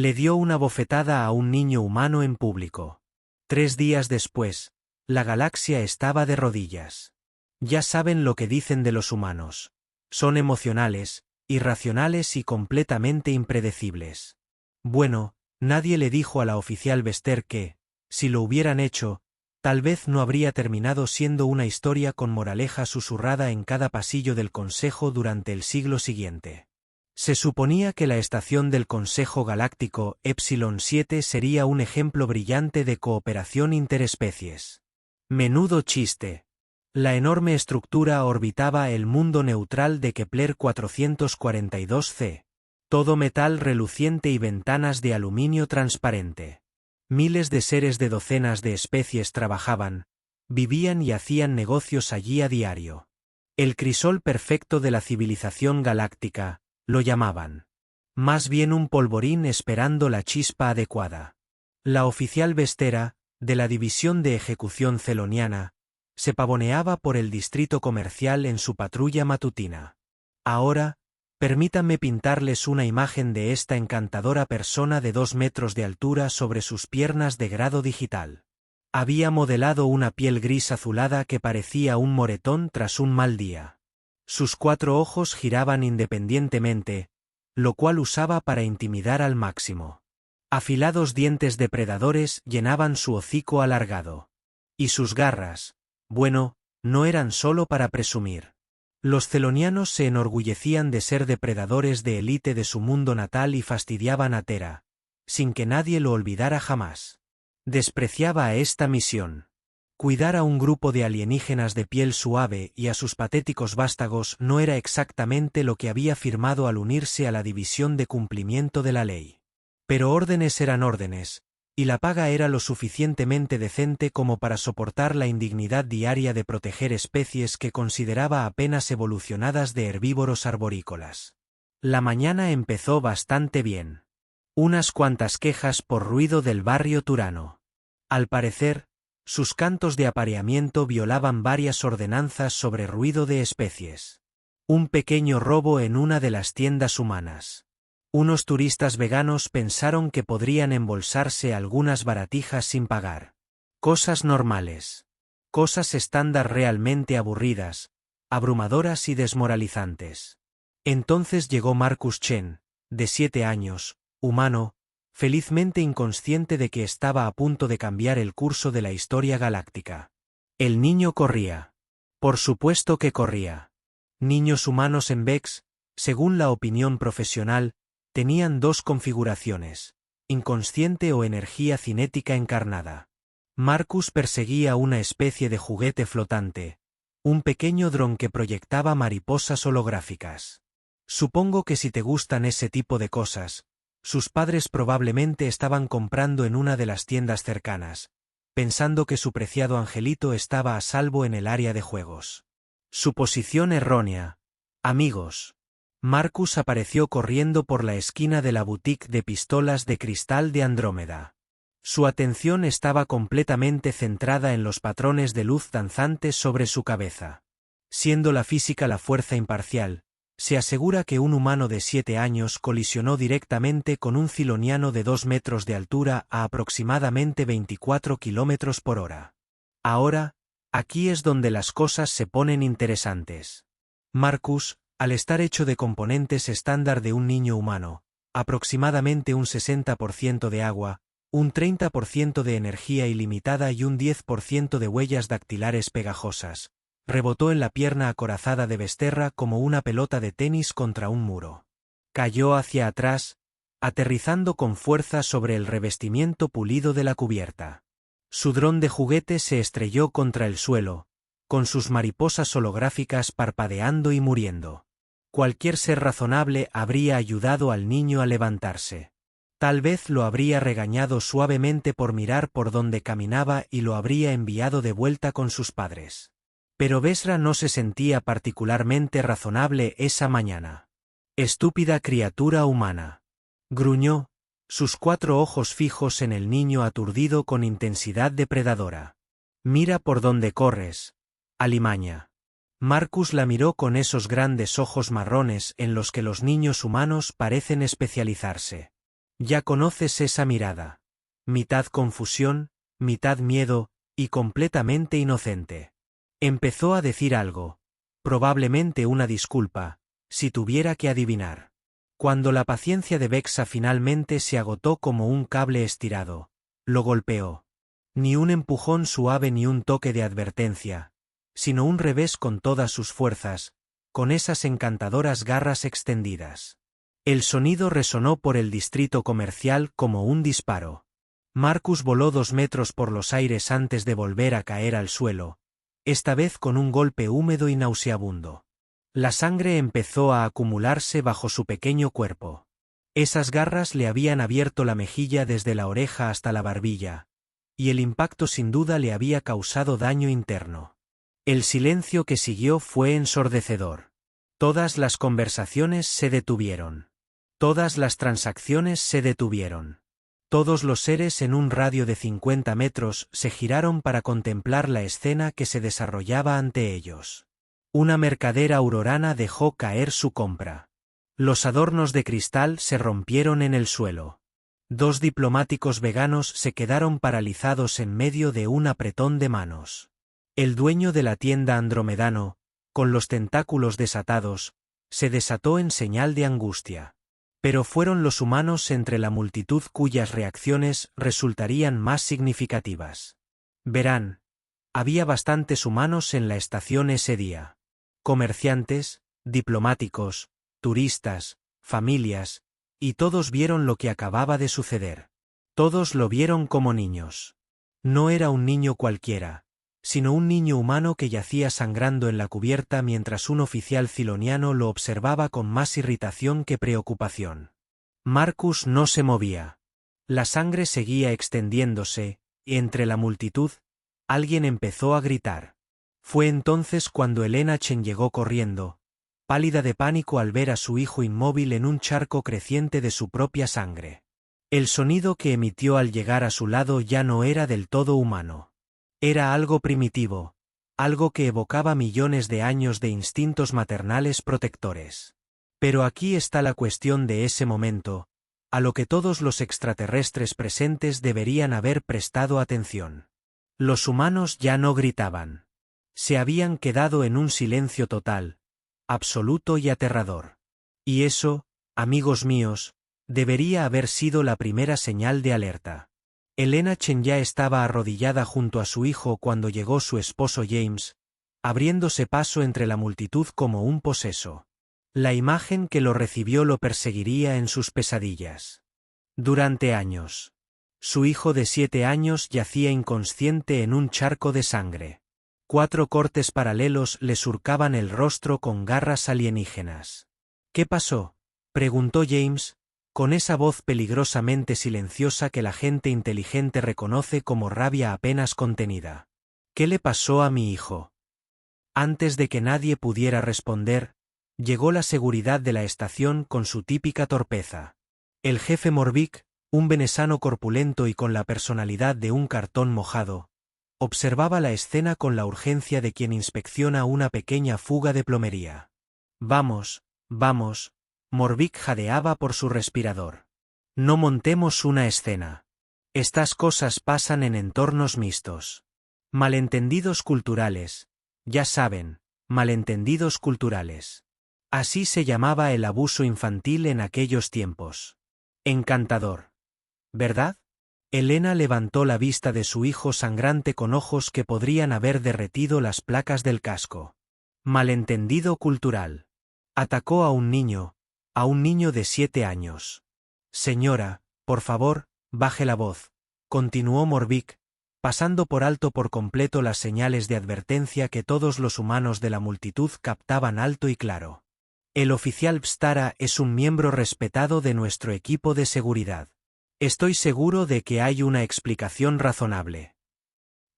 Le dio una bofetada a un niño humano en público. 3 días después, la galaxia estaba de rodillas. Ya saben lo que dicen de los humanos. Son emocionales, irracionales y completamente impredecibles. Bueno, nadie le dijo a la oficial Bester que, si lo hubieran hecho, tal vez no habría terminado siendo una historia con moraleja susurrada en cada pasillo del Consejo durante el siglo siguiente. Se suponía que la estación del Consejo Galáctico Epsilon 7 sería un ejemplo brillante de cooperación interespecies. Menudo chiste. La enorme estructura orbitaba el mundo neutral de Kepler 442c. Todo metal reluciente y ventanas de aluminio transparente. Miles de seres de docenas de especies trabajaban, vivían y hacían negocios allí a diario. El crisol perfecto de la civilización galáctica, lo llamaban. Más bien un polvorín esperando la chispa adecuada. La oficial Bestera, de la División de Ejecución Celoniana, se pavoneaba por el distrito comercial en su patrulla matutina. Ahora, permítanme pintarles una imagen de esta encantadora persona de 2 metros de altura sobre sus piernas de grado digital. Había modelado una piel gris azulada que parecía un moretón tras un mal día. Sus 4 ojos giraban independientemente, lo cual usaba para intimidar al máximo. Afilados dientes depredadores llenaban su hocico alargado. Y sus garras, bueno, no eran solo para presumir. Los celonianos se enorgullecían de ser depredadores de élite de su mundo natal y fastidiaban a Terra, sin que nadie lo olvidara jamás. Despreciaba a esta misión. Cuidar a un grupo de alienígenas de piel suave y a sus patéticos vástagos no era exactamente lo que había firmado al unirse a la División de Cumplimiento de la Ley. Pero órdenes eran órdenes, y la paga era lo suficientemente decente como para soportar la indignidad diaria de proteger especies que consideraba apenas evolucionadas de herbívoros arborícolas. La mañana empezó bastante bien. Unas cuantas quejas por ruido del barrio Turano. Al parecer, sus cantos de apareamiento violaban varias ordenanzas sobre ruido de especies. Un pequeño robo en una de las tiendas humanas. Unos turistas veganos pensaron que podrían embolsarse algunas baratijas sin pagar. Cosas normales. Cosas estándar realmente aburridas, abrumadoras y desmoralizantes. Entonces llegó Marcus Chen, de 7 años, humano, felizmente inconsciente de que estaba a punto de cambiar el curso de la historia galáctica. El niño corría. Por supuesto que corría. Niños humanos en Vex, según la opinión profesional, tenían 2 configuraciones, inconsciente o energía cinética encarnada. Marcus perseguía una especie de juguete flotante, un pequeño dron que proyectaba mariposas holográficas. Supongo que si te gustan ese tipo de cosas, sus padres probablemente estaban comprando en una de las tiendas cercanas, pensando que su preciado angelito estaba a salvo en el área de juegos. Suposición errónea. Amigos. Marcus apareció corriendo por la esquina de la boutique de pistolas de cristal de Andrómeda. Su atención estaba completamente centrada en los patrones de luz danzantes sobre su cabeza. Siendo la física la fuerza imparcial, se asegura que un humano de 7 años colisionó directamente con un ciloniano de 2 metros de altura a aproximadamente 24 kilómetros por hora. Ahora, aquí es donde las cosas se ponen interesantes. Marcus, al estar hecho de componentes estándar de un niño humano, aproximadamente un 60% de agua, un 30% de energía ilimitada y un 10% de huellas dactilares pegajosas, rebotó en la pierna acorazada de Besterra como una pelota de tenis contra un muro. Cayó hacia atrás, aterrizando con fuerza sobre el revestimiento pulido de la cubierta. Su dron de juguete se estrelló contra el suelo, con sus mariposas holográficas parpadeando y muriendo. Cualquier ser razonable habría ayudado al niño a levantarse. Tal vez lo habría regañado suavemente por mirar por donde caminaba y lo habría enviado de vuelta con sus padres. Pero Besra no se sentía particularmente razonable esa mañana. Estúpida criatura humana. Gruñó, sus 4 ojos fijos en el niño aturdido con intensidad depredadora. Mira por dónde corres, alimaña. Marcus la miró con esos grandes ojos marrones en los que los niños humanos parecen especializarse. Ya conoces esa mirada. Mitad confusión, mitad miedo, y completamente inocente. Empezó a decir algo. Probablemente una disculpa, si tuviera que adivinar. Cuando la paciencia de Vexa finalmente se agotó como un cable estirado, lo golpeó. Ni un empujón suave ni un toque de advertencia, sino un revés con todas sus fuerzas, con esas encantadoras garras extendidas. El sonido resonó por el distrito comercial como un disparo. Marcus voló 2 metros por los aires antes de volver a caer al suelo, esta vez con un golpe húmedo y nauseabundo. La sangre empezó a acumularse bajo su pequeño cuerpo. Esas garras le habían abierto la mejilla desde la oreja hasta la barbilla, y el impacto sin duda le había causado daño interno. El silencio que siguió fue ensordecedor. Todas las conversaciones se detuvieron. Todas las transacciones se detuvieron. Todos los seres en un radio de 50 metros se giraron para contemplar la escena que se desarrollaba ante ellos. Una mercader aurorana dejó caer su compra. Los adornos de cristal se rompieron en el suelo. 2 diplomáticos veganos se quedaron paralizados en medio de un apretón de manos. El dueño de la tienda andromedano, con los tentáculos desatados, se desató en señal de angustia. Pero fueron los humanos entre la multitud cuyas reacciones resultarían más significativas. Verán, había bastantes humanos en la estación ese día. Comerciantes, diplomáticos, turistas, familias, y todos vieron lo que acababa de suceder. Todos lo vieron como niños. No era un niño cualquiera, sino un niño humano que yacía sangrando en la cubierta mientras un oficial ciloniano lo observaba con más irritación que preocupación. Marcus no se movía. La sangre seguía extendiéndose, y entre la multitud, alguien empezó a gritar. Fue entonces cuando Elena Chen llegó corriendo, pálida de pánico al ver a su hijo inmóvil en un charco creciente de su propia sangre. El sonido que emitió al llegar a su lado ya no era del todo humano. Era algo primitivo, algo que evocaba millones de años de instintos maternales protectores. Pero aquí está la cuestión de ese momento, a lo que todos los extraterrestres presentes deberían haber prestado atención. Los humanos ya no gritaban. Se habían quedado en un silencio total, absoluto y aterrador. Y eso, amigos míos, debería haber sido la primera señal de alerta. Elena Chen ya estaba arrodillada junto a su hijo cuando llegó su esposo James, abriéndose paso entre la multitud como un poseso. La imagen que lo recibió lo perseguiría en sus pesadillas. Durante años. Su hijo de 7 años yacía inconsciente en un charco de sangre. 4 cortes paralelos le surcaban el rostro con garras alienígenas. ¿Qué pasó?, preguntó James, con esa voz peligrosamente silenciosa que la gente inteligente reconoce como rabia apenas contenida. ¿Qué le pasó a mi hijo? Antes de que nadie pudiera responder, llegó la seguridad de la estación con su típica torpeza. El jefe Morvik, un venesano corpulento y con la personalidad de un cartón mojado, observaba la escena con la urgencia de quien inspecciona una pequeña fuga de plomería. Vamos, vamos. Morvik jadeaba por su respirador. No montemos una escena. Estas cosas pasan en entornos mixtos. Malentendidos culturales. Ya saben, malentendidos culturales. Así se llamaba el abuso infantil en aquellos tiempos. Encantador. ¿Verdad? Elena levantó la vista de su hijo sangrante con ojos que podrían haber derretido las placas del casco. Malentendido cultural. Atacó a un niño de 7 años. Señora, por favor, baje la voz, continuó Morvik, pasando por alto por completo las señales de advertencia que todos los humanos de la multitud captaban alto y claro. El oficial Vstara es un miembro respetado de nuestro equipo de seguridad. Estoy seguro de que hay una explicación razonable.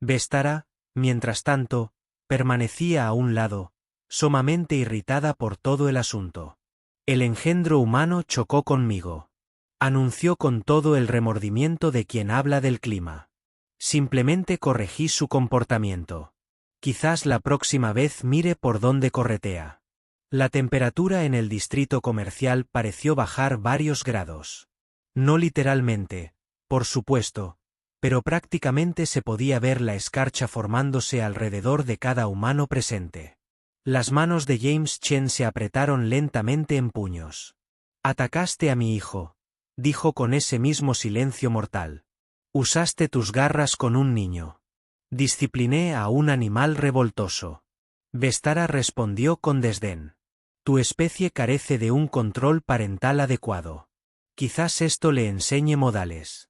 Vstara, mientras tanto, permanecía a un lado, sumamente irritada por todo el asunto. El engendro humano chocó conmigo. Anunció con todo el remordimiento de quien habla del clima. Simplemente corregí su comportamiento. Quizás la próxima vez mire por dónde corretea. La temperatura en el distrito comercial pareció bajar varios grados. No literalmente, por supuesto, pero prácticamente se podía ver la escarcha formándose alrededor de cada humano presente. Las manos de James Chen se apretaron lentamente en puños. «Atacaste a mi hijo», dijo con ese mismo silencio mortal. «Usaste tus garras con un niño. Discipliné a un animal revoltoso». Vestara respondió con desdén. «Tu especie carece de un control parental adecuado. Quizás esto le enseñe modales».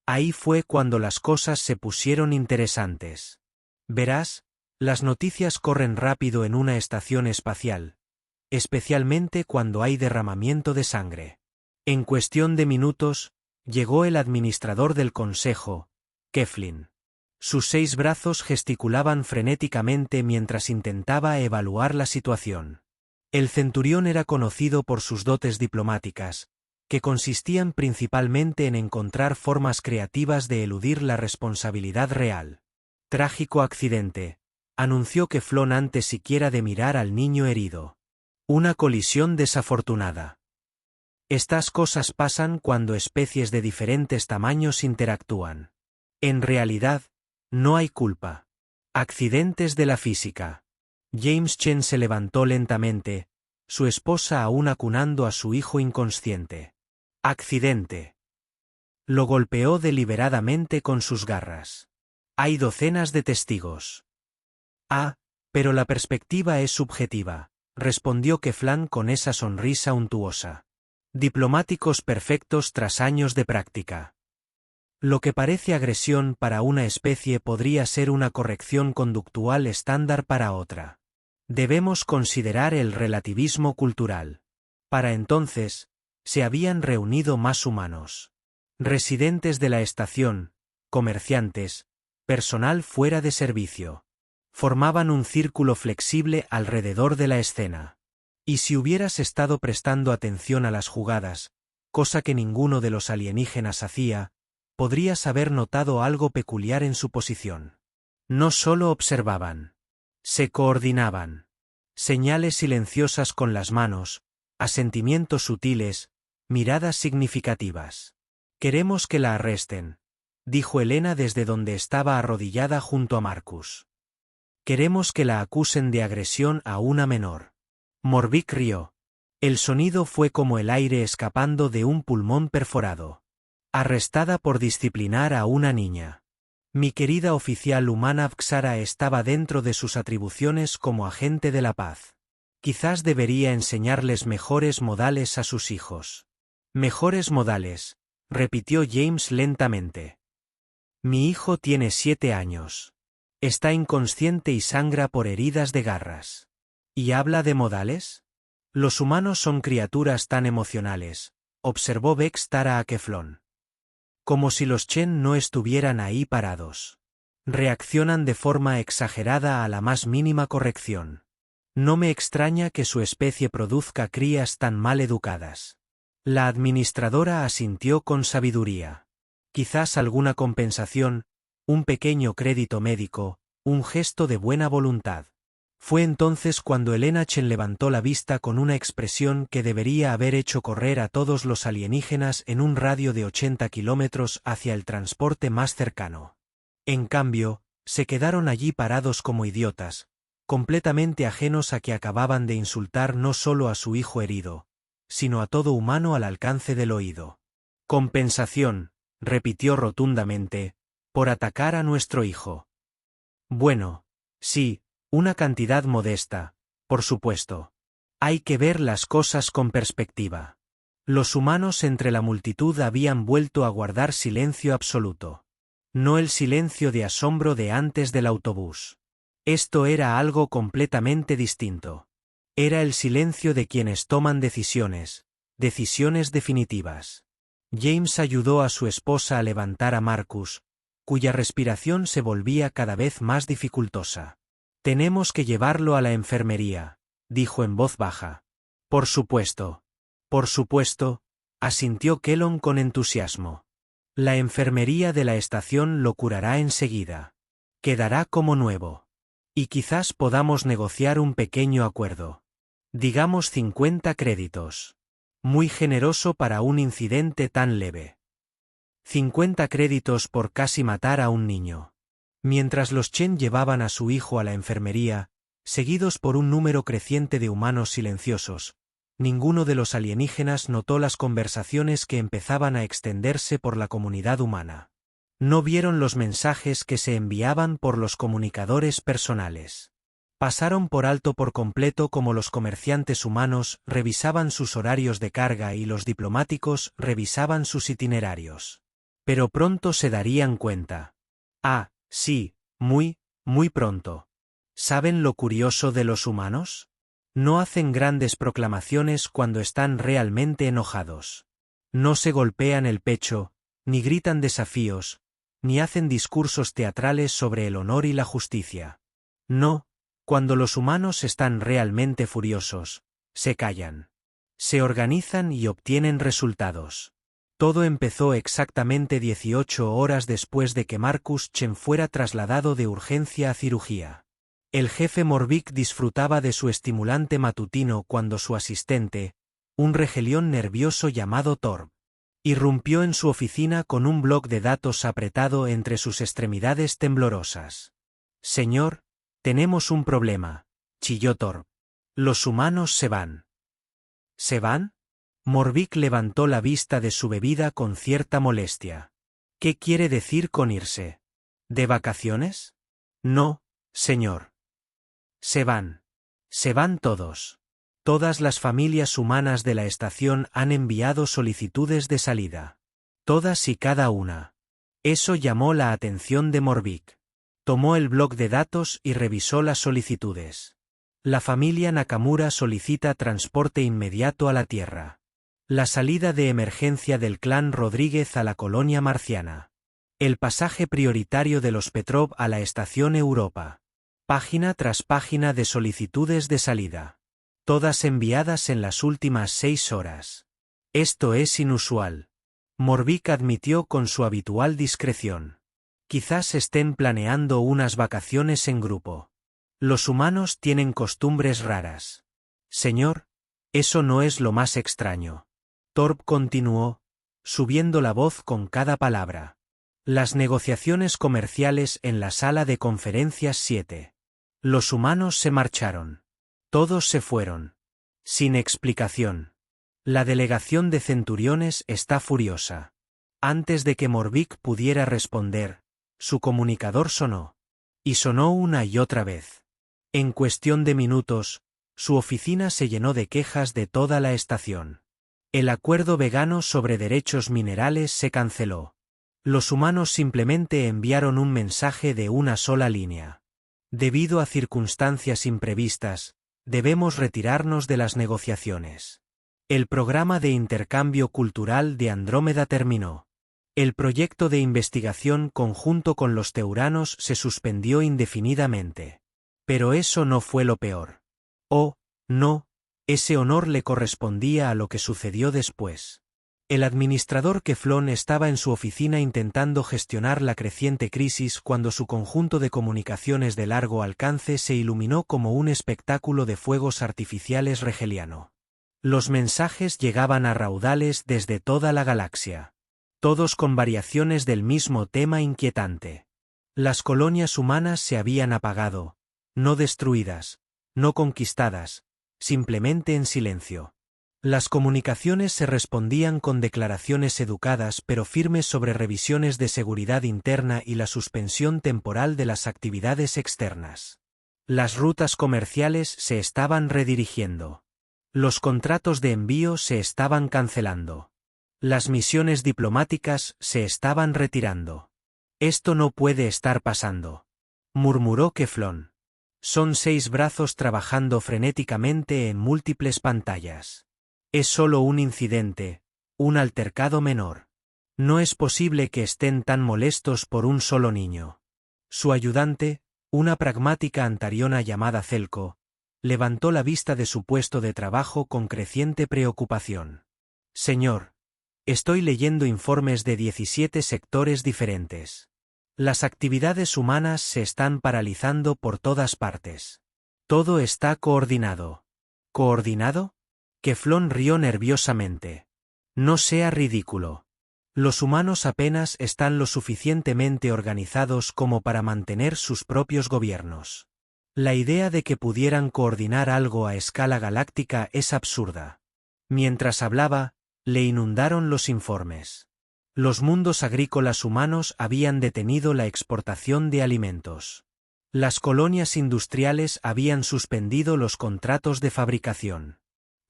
Ahí fue cuando las cosas se pusieron interesantes. Verás, las noticias corren rápido en una estación espacial, especialmente cuando hay derramamiento de sangre. En cuestión de minutos, llegó el administrador del consejo, Keflin. Sus 6 brazos gesticulaban frenéticamente mientras intentaba evaluar la situación. El centurión era conocido por sus dotes diplomáticas, que consistían principalmente en encontrar formas creativas de eludir la responsabilidad real. «Trágico accidente», anunció Keflon antes siquiera de mirar al niño herido. «Una colisión desafortunada. Estas cosas pasan cuando especies de diferentes tamaños interactúan. En realidad, no hay culpa. Accidentes de la física». James Chen se levantó lentamente, su esposa aún acunando a su hijo inconsciente. «Accidente». Lo golpeó deliberadamente con sus garras. «Hay docenas de testigos». «Ah, pero la perspectiva es subjetiva», respondió Keflan con esa sonrisa untuosa. «Diplomáticos perfectos tras años de práctica. Lo que parece agresión para una especie podría ser una corrección conductual estándar para otra. Debemos considerar el relativismo cultural». Para entonces, se habían reunido más humanos. Residentes de la estación, comerciantes, personal fuera de servicio. Formaban un círculo flexible alrededor de la escena. Y si hubieras estado prestando atención a las jugadas, cosa que ninguno de los alienígenas hacía, podrías haber notado algo peculiar en su posición. No solo observaban. Se coordinaban. Señales silenciosas con las manos, asentimientos sutiles, miradas significativas. «Queremos que la arresten», dijo Elena desde donde estaba arrodillada junto a Marcus. «Queremos que la acusen de agresión a una menor». Morvik rió. El sonido fue como el aire escapando de un pulmón perforado. «Arrestada por disciplinar a una niña. Mi querida oficial humana Xara estaba dentro de sus atribuciones como agente de la paz. Quizás debería enseñarles mejores modales a sus hijos». «Mejores modales», repitió James lentamente. «Mi hijo tiene 7 años. Está inconsciente y sangra por heridas de garras. ¿Y habla de modales? Los humanos son criaturas tan emocionales», observó Vextara a Keflon. «Como si los Chen no estuvieran ahí parados. Reaccionan de forma exagerada a la más mínima corrección. No me extraña que su especie produzca crías tan mal educadas». La administradora asintió con sabiduría. Quizás alguna compensación, un pequeño crédito médico, un gesto de buena voluntad. Fue entonces cuando Elena Chen levantó la vista con una expresión que debería haber hecho correr a todos los alienígenas en un radio de 80 kilómetros hacia el transporte más cercano. En cambio, se quedaron allí parados como idiotas, completamente ajenos a que acababan de insultar no solo a su hijo herido, sino a todo humano al alcance del oído. «Compensación», repitió rotundamente, «por atacar a nuestro hijo». «Bueno, sí, una cantidad modesta, por supuesto. Hay que ver las cosas con perspectiva». Los humanos entre la multitud habían vuelto a guardar silencio absoluto. No el silencio de asombro de antes del autobús. Esto era algo completamente distinto. Era el silencio de quienes toman decisiones definitivas. James ayudó a su esposa a levantar a Marcus, cuya respiración se volvía cada vez más dificultosa. «Tenemos que llevarlo a la enfermería», dijo en voz baja. «Por supuesto. Por supuesto», asintió Kellon con entusiasmo. «La enfermería de la estación lo curará enseguida. Quedará como nuevo. Y quizás podamos negociar un pequeño acuerdo. Digamos 50 créditos». Muy generoso para un incidente tan leve. 50 créditos por casi matar a un niño. Mientras los Chen llevaban a su hijo a la enfermería, seguidos por un número creciente de humanos silenciosos, ninguno de los alienígenas notó las conversaciones que empezaban a extenderse por la comunidad humana. No vieron los mensajes que se enviaban por los comunicadores personales. Pasaron por alto por completo cómo los comerciantes humanos revisaban sus horarios de carga y los diplomáticos revisaban sus itinerarios. Pero pronto se darían cuenta. Ah, sí, muy pronto. ¿Saben lo curioso de los humanos? No hacen grandes proclamaciones cuando están realmente enojados. No se golpean el pecho, ni gritan desafíos, ni hacen discursos teatrales sobre el honor y la justicia. No. Cuando los humanos están realmente furiosos, se callan. Se organizan y obtienen resultados. Todo empezó exactamente 18 horas después de que Marcus Chen fuera trasladado de urgencia a cirugía. El jefe Morvik disfrutaba de su estimulante matutino cuando su asistente, un regelión nervioso llamado Torb, irrumpió en su oficina con un bloc de datos apretado entre sus extremidades temblorosas. «Señor, tenemos un problema», chilló Torb. «Los humanos se van». ¿Se van? Morvik levantó la vista de su bebida con cierta molestia. ¿Qué quiere decir con irse? ¿De vacaciones? No, señor. Se van. Se van todos. Todas las familias humanas de la estación han enviado solicitudes de salida. Todas y cada una. Eso llamó la atención de Morvik. Tomó el bloc de datos y revisó las solicitudes. La familia Nakamura solicita transporte inmediato a la Tierra. La salida de emergencia del clan Rodríguez a la colonia marciana. El pasaje prioritario de los Petrov a la estación Europa. Página tras página de solicitudes de salida. Todas enviadas en las últimas 6 horas. Esto es inusual. Morvik admitió con su habitual discreción. Quizás estén planeando unas vacaciones en grupo. Los humanos tienen costumbres raras. Señor, eso no es lo más extraño. Torb continuó, subiendo la voz con cada palabra. Las negociaciones comerciales en la sala de conferencias 7. Los humanos se marcharon. Todos se fueron. Sin explicación. La delegación de centuriones está furiosa. Antes de que Morvik pudiera responder, su comunicador sonó. Y sonó una y otra vez. En cuestión de minutos, su oficina se llenó de quejas de toda la estación. El acuerdo vegano sobre derechos minerales se canceló. Los humanos simplemente enviaron un mensaje de una sola línea. Debido a circunstancias imprevistas, debemos retirarnos de las negociaciones. El programa de intercambio cultural de Andrómeda terminó. El proyecto de investigación conjunto con los teuranos se suspendió indefinidamente. Pero eso no fue lo peor. Oh, no, ese honor le correspondía a lo que sucedió después. El administrador Keflon estaba en su oficina intentando gestionar la creciente crisis cuando su conjunto de comunicaciones de largo alcance se iluminó como un espectáculo de fuegos artificiales regeliano. Los mensajes llegaban a raudales desde toda la galaxia. Todos con variaciones del mismo tema inquietante. Las colonias humanas se habían apagado, no destruidas, no conquistadas, simplemente en silencio. Las comunicaciones se respondían con declaraciones educadas pero firmes sobre revisiones de seguridad interna y la suspensión temporal de las actividades externas. Las rutas comerciales se estaban redirigiendo. Los contratos de envío se estaban cancelando. Las misiones diplomáticas se estaban retirando. Esto no puede estar pasando, murmuró Keflon. Son 6 brazos trabajando frenéticamente en múltiples pantallas. Es solo un incidente, un altercado menor. No es posible que estén tan molestos por un solo niño. Su ayudante, una pragmática antariona llamada Celco, levantó la vista de su puesto de trabajo con creciente preocupación. Señor, estoy leyendo informes de 17 sectores diferentes. Las actividades humanas se están paralizando por todas partes. Todo está coordinado. ¿Coordinado? Keflon rió nerviosamente. No sea ridículo. Los humanos apenas están lo suficientemente organizados como para mantener sus propios gobiernos. La idea de que pudieran coordinar algo a escala galáctica es absurda. Mientras hablaba, le inundaron los informes. Los mundos agrícolas humanos habían detenido la exportación de alimentos. Las colonias industriales habían suspendido los contratos de fabricación.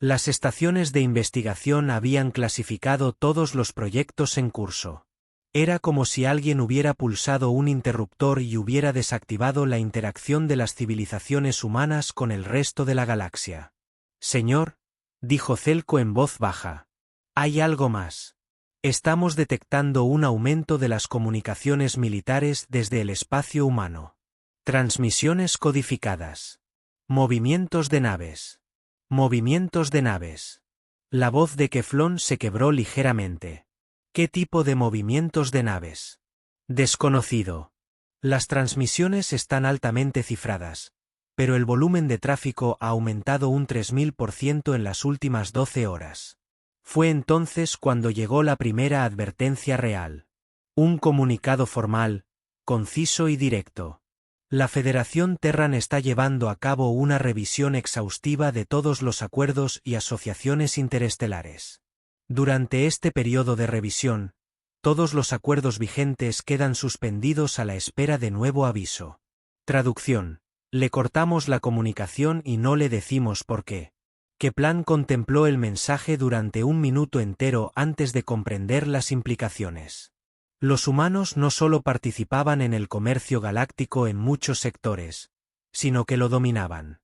Las estaciones de investigación habían clasificado todos los proyectos en curso. Era como si alguien hubiera pulsado un interruptor y hubiera desactivado la interacción de las civilizaciones humanas con el resto de la galaxia. Señor, dijo Zelko en voz baja. Hay algo más. Estamos detectando un aumento de las comunicaciones militares desde el espacio humano. Transmisiones codificadas. Movimientos de naves. Movimientos de naves. La voz de Keflon se quebró ligeramente. ¿Qué tipo de movimientos de naves? Desconocido. Las transmisiones están altamente cifradas, pero el volumen de tráfico ha aumentado un 3000% en las últimas 12 horas. Fue entonces cuando llegó la primera advertencia real. Un comunicado formal, conciso y directo. La Federación Terran está llevando a cabo una revisión exhaustiva de todos los acuerdos y asociaciones interestelares. Durante este periodo de revisión, todos los acuerdos vigentes quedan suspendidos a la espera de nuevo aviso. Traducción. Le cortamos la comunicación y no le decimos por qué. Keplan contempló el mensaje durante un minuto entero antes de comprender las implicaciones. Los humanos no solo participaban en el comercio galáctico en muchos sectores, sino que lo dominaban.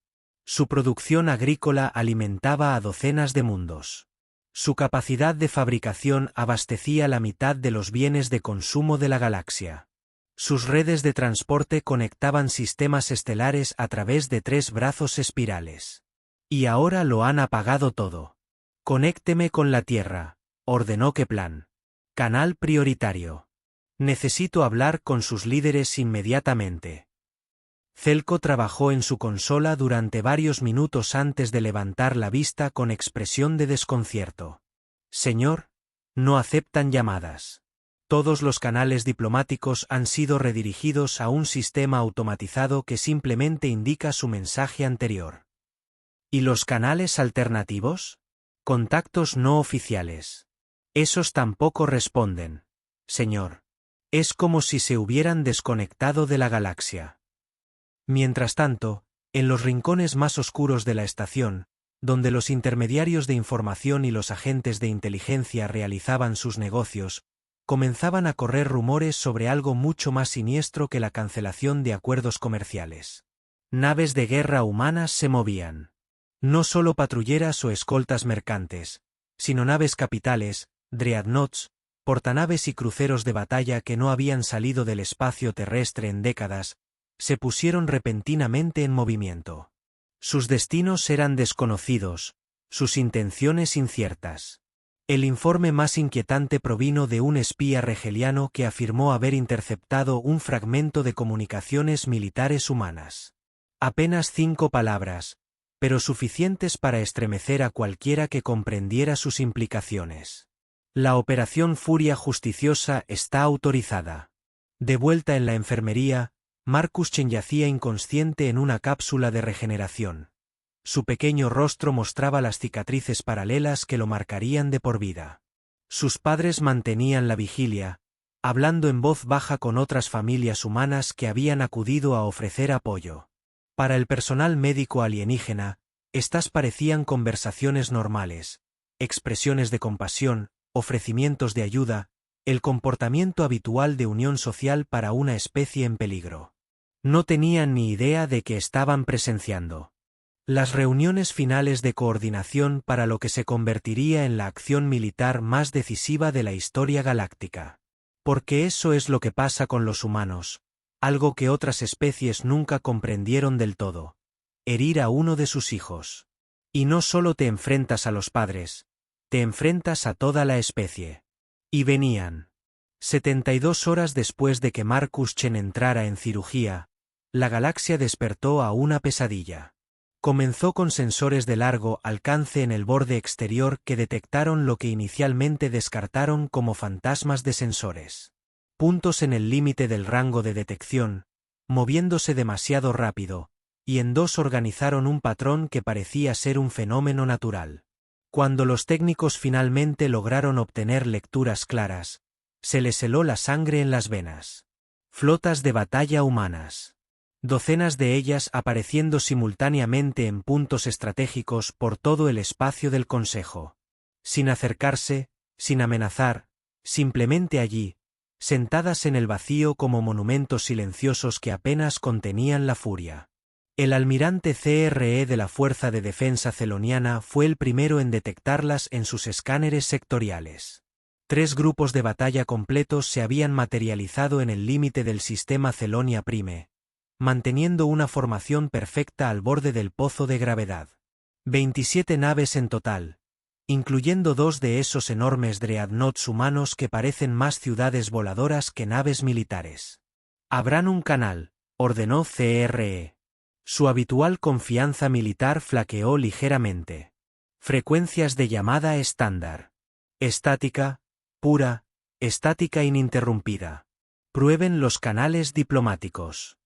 Su producción agrícola alimentaba a docenas de mundos. Su capacidad de fabricación abastecía la mitad de los bienes de consumo de la galaxia. Sus redes de transporte conectaban sistemas estelares a través de 3 brazos espirales. Y ahora lo han apagado todo. Conécteme con la Tierra, ordenó Keplan. Canal prioritario. Necesito hablar con sus líderes inmediatamente. Zelko trabajó en su consola durante varios minutos antes de levantar la vista con expresión de desconcierto. Señor, no aceptan llamadas. Todos los canales diplomáticos han sido redirigidos a un sistema automatizado que simplemente indica su mensaje anterior. ¿Y los canales alternativos? Contactos no oficiales. Esos tampoco responden, señor. Es como si se hubieran desconectado de la galaxia. Mientras tanto, en los rincones más oscuros de la estación, donde los intermediarios de información y los agentes de inteligencia realizaban sus negocios, comenzaban a correr rumores sobre algo mucho más siniestro que la cancelación de acuerdos comerciales. Naves de guerra humanas se movían. No solo patrulleras o escoltas mercantes, sino naves capitales, dreadnoughts, portanaves y cruceros de batalla que no habían salido del espacio terrestre en décadas, se pusieron repentinamente en movimiento. Sus destinos eran desconocidos, sus intenciones inciertas. El informe más inquietante provino de un espía regeliano que afirmó haber interceptado un fragmento de comunicaciones militares humanas. Apenas 5 palabras, pero suficientes para estremecer a cualquiera que comprendiera sus implicaciones. La Operación Furia Justiciosa está autorizada. De vuelta en la enfermería, Marcus Chen yacía inconsciente en una cápsula de regeneración. Su pequeño rostro mostraba las cicatrices paralelas que lo marcarían de por vida. Sus padres mantenían la vigilia, hablando en voz baja con otras familias humanas que habían acudido a ofrecer apoyo. Para el personal médico alienígena, estas parecían conversaciones normales, expresiones de compasión, ofrecimientos de ayuda, el comportamiento habitual de unión social para una especie en peligro. No tenían ni idea de que estaban presenciando las reuniones finales de coordinación para lo que se convertiría en la acción militar más decisiva de la historia galáctica. Porque eso es lo que pasa con los humanos, algo que otras especies nunca comprendieron del todo: herir a uno de sus hijos. Y no solo te enfrentas a los padres, te enfrentas a toda la especie. Y venían. 72 horas después de que Marcus Chen entrara en cirugía, la galaxia despertó a una pesadilla. Comenzó con sensores de largo alcance en el borde exterior que detectaron lo que inicialmente descartaron como fantasmas de sensores. Puntos en el límite del rango de detección, moviéndose demasiado rápido, y en dos organizaron un patrón que parecía ser un fenómeno natural. Cuando los técnicos finalmente lograron obtener lecturas claras, se les heló la sangre en las venas. Flotas de batalla humanas. Docenas de ellas apareciendo simultáneamente en puntos estratégicos por todo el espacio del Consejo. Sin acercarse, sin amenazar, simplemente allí, sentadas en el vacío como monumentos silenciosos que apenas contenían la furia. El almirante CRE de la Fuerza de Defensa Celoniana fue el primero en detectarlas en sus escáneres sectoriales. 3 grupos de batalla completos se habían materializado en el límite del sistema Celonia Prime, manteniendo una formación perfecta al borde del pozo de gravedad. 27 naves en total, incluyendo 2 de esos enormes dreadnoughts humanos que parecen más ciudades voladoras que naves militares. «Abran un canal», ordenó CRE. Su habitual confianza militar flaqueó ligeramente. Frecuencias de llamada estándar. Estática, pura, estática ininterrumpida. Prueben los canales diplomáticos.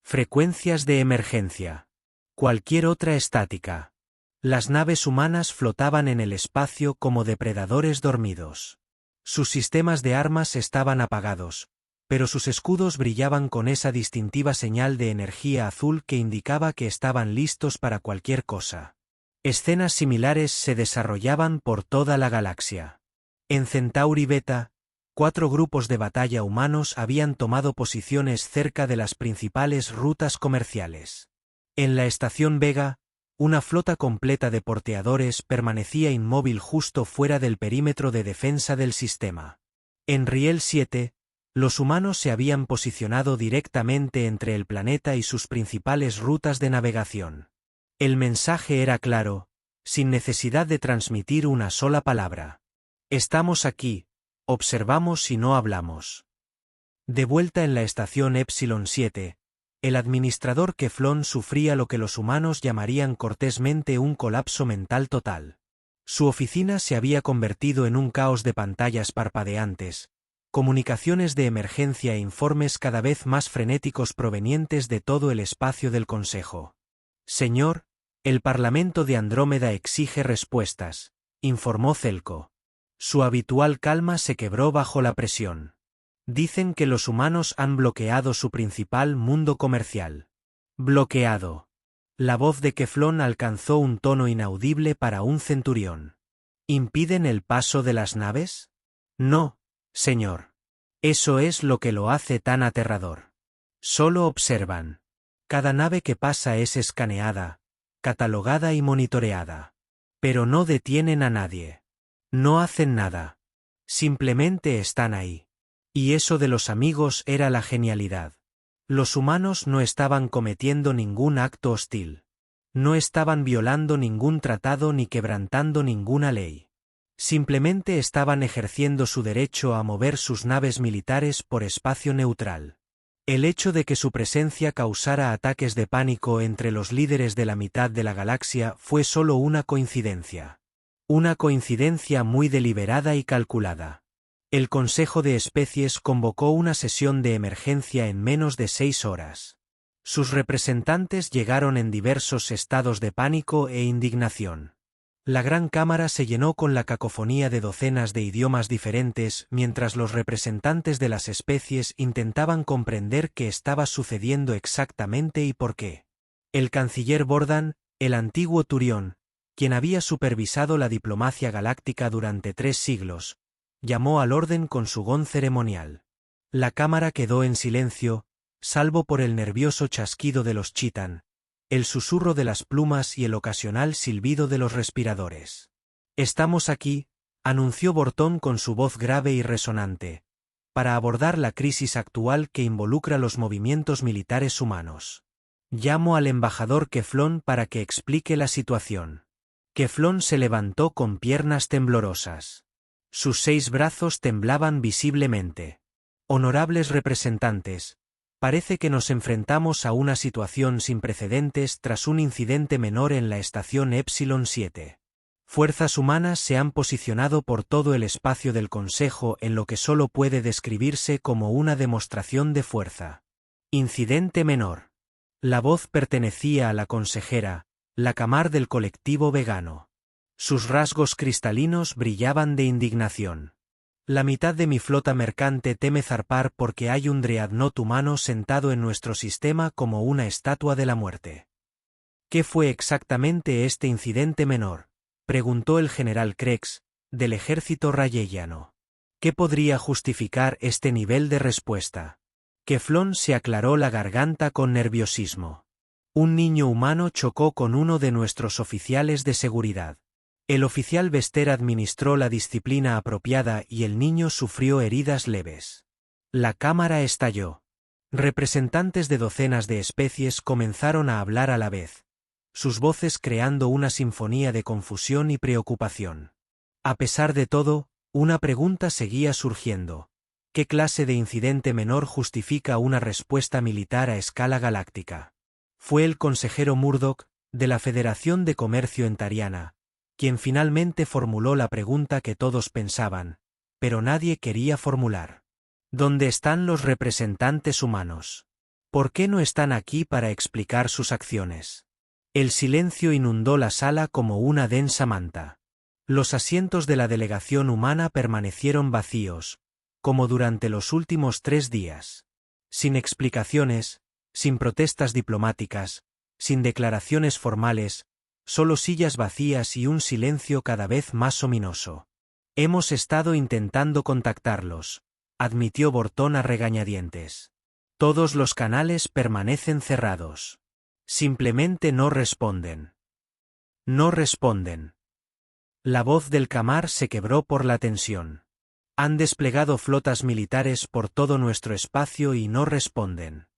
Frecuencias de emergencia. Cualquier otra estática. Las naves humanas flotaban en el espacio como depredadores dormidos. Sus sistemas de armas estaban apagados, pero sus escudos brillaban con esa distintiva señal de energía azul que indicaba que estaban listos para cualquier cosa. Escenas similares se desarrollaban por toda la galaxia. En Centauri Beta, 4 grupos de batalla humanos habían tomado posiciones cerca de las principales rutas comerciales. En la estación Vega, una flota completa de porteadores permanecía inmóvil justo fuera del perímetro de defensa del sistema. En Riel 7, los humanos se habían posicionado directamente entre el planeta y sus principales rutas de navegación. El mensaje era claro, sin necesidad de transmitir una sola palabra. Estamos aquí, observamos y no hablamos. De vuelta en la estación Epsilon 7, el administrador Keflon sufría lo que los humanos llamarían cortésmente un colapso mental total. Su oficina se había convertido en un caos de pantallas parpadeantes, comunicaciones de emergencia e informes cada vez más frenéticos provenientes de todo el espacio del Consejo. Señor, el Parlamento de Andrómeda exige respuestas, informó Zelko. Su habitual calma se quebró bajo la presión. Dicen que los humanos han bloqueado su principal mundo comercial. Bloqueado. La voz de Keflon alcanzó un tono inaudible para un centurión. ¿Impiden el paso de las naves? No, señor. Eso es lo que lo hace tan aterrador. Solo observan. Cada nave que pasa es escaneada, catalogada y monitoreada. Pero no detienen a nadie. No hacen nada. Simplemente están ahí. Y eso de los amigos era la genialidad. Los humanos no estaban cometiendo ningún acto hostil. No estaban violando ningún tratado ni quebrantando ninguna ley. Simplemente estaban ejerciendo su derecho a mover sus naves militares por espacio neutral. El hecho de que su presencia causara ataques de pánico entre los líderes de la mitad de la galaxia fue solo una coincidencia. Una coincidencia muy deliberada y calculada. El Consejo de Especies convocó una sesión de emergencia en menos de 6 horas. Sus representantes llegaron en diversos estados de pánico e indignación. La gran cámara se llenó con la cacofonía de docenas de idiomas diferentes mientras los representantes de las especies intentaban comprender qué estaba sucediendo exactamente y por qué. El canciller Bordan, el antiguo Turión, quien había supervisado la diplomacia galáctica durante 3 siglos, llamó al orden con su gong ceremonial. La cámara quedó en silencio, salvo por el nervioso chasquido de los Chitan, el susurro de las plumas y el ocasional silbido de los respiradores. «Estamos aquí», anunció Bortón con su voz grave y resonante, «para abordar la crisis actual que involucra los movimientos militares humanos. Llamo al embajador Keflon para que explique la situación». Keflon se levantó con piernas temblorosas. Sus 6 brazos temblaban visiblemente. «Honorables representantes, Parece que nos enfrentamos a una situación sin precedentes tras un incidente menor en la estación Epsilon 7. Fuerzas humanas se han posicionado por todo el espacio del Consejo en lo que solo puede describirse como una demostración de fuerza. Incidente menor. La voz pertenecía a la consejera, la Camar del colectivo vegano. Sus rasgos cristalinos brillaban de indignación. La mitad de mi flota mercante teme zarpar porque hay un dreadnought humano sentado en nuestro sistema como una estatua de la muerte. ¿Qué fue exactamente este incidente menor?, preguntó el general Krex, del ejército rayellano. ¿Qué podría justificar este nivel de respuesta? Keflon se aclaró la garganta con nerviosismo. Un niño humano chocó con uno de nuestros oficiales de seguridad. El oficial Vester administró la disciplina apropiada y el niño sufrió heridas leves. La cámara estalló. Representantes de docenas de especies comenzaron a hablar a la vez, sus voces creando una sinfonía de confusión y preocupación. A pesar de todo, una pregunta seguía surgiendo. ¿Qué clase de incidente menor justifica una respuesta militar a escala galáctica? Fue el consejero Murdoch, de la Federación de Comercio en Tariana, quien finalmente formuló la pregunta que todos pensaban, pero nadie quería formular. ¿Dónde están los representantes humanos? ¿Por qué no están aquí para explicar sus acciones? El silencio inundó la sala como una densa manta. Los asientos de la delegación humana permanecieron vacíos, como durante los últimos 3 días. Sin explicaciones, sin protestas diplomáticas, sin declaraciones formales, solo sillas vacías y un silencio cada vez más ominoso. Hemos estado intentando contactarlos, admitió Bortón a regañadientes. Todos los canales permanecen cerrados. Simplemente no responden. No responden. La voz del Camar se quebró por la tensión. Han desplegado flotas militares por todo nuestro espacio y no responden.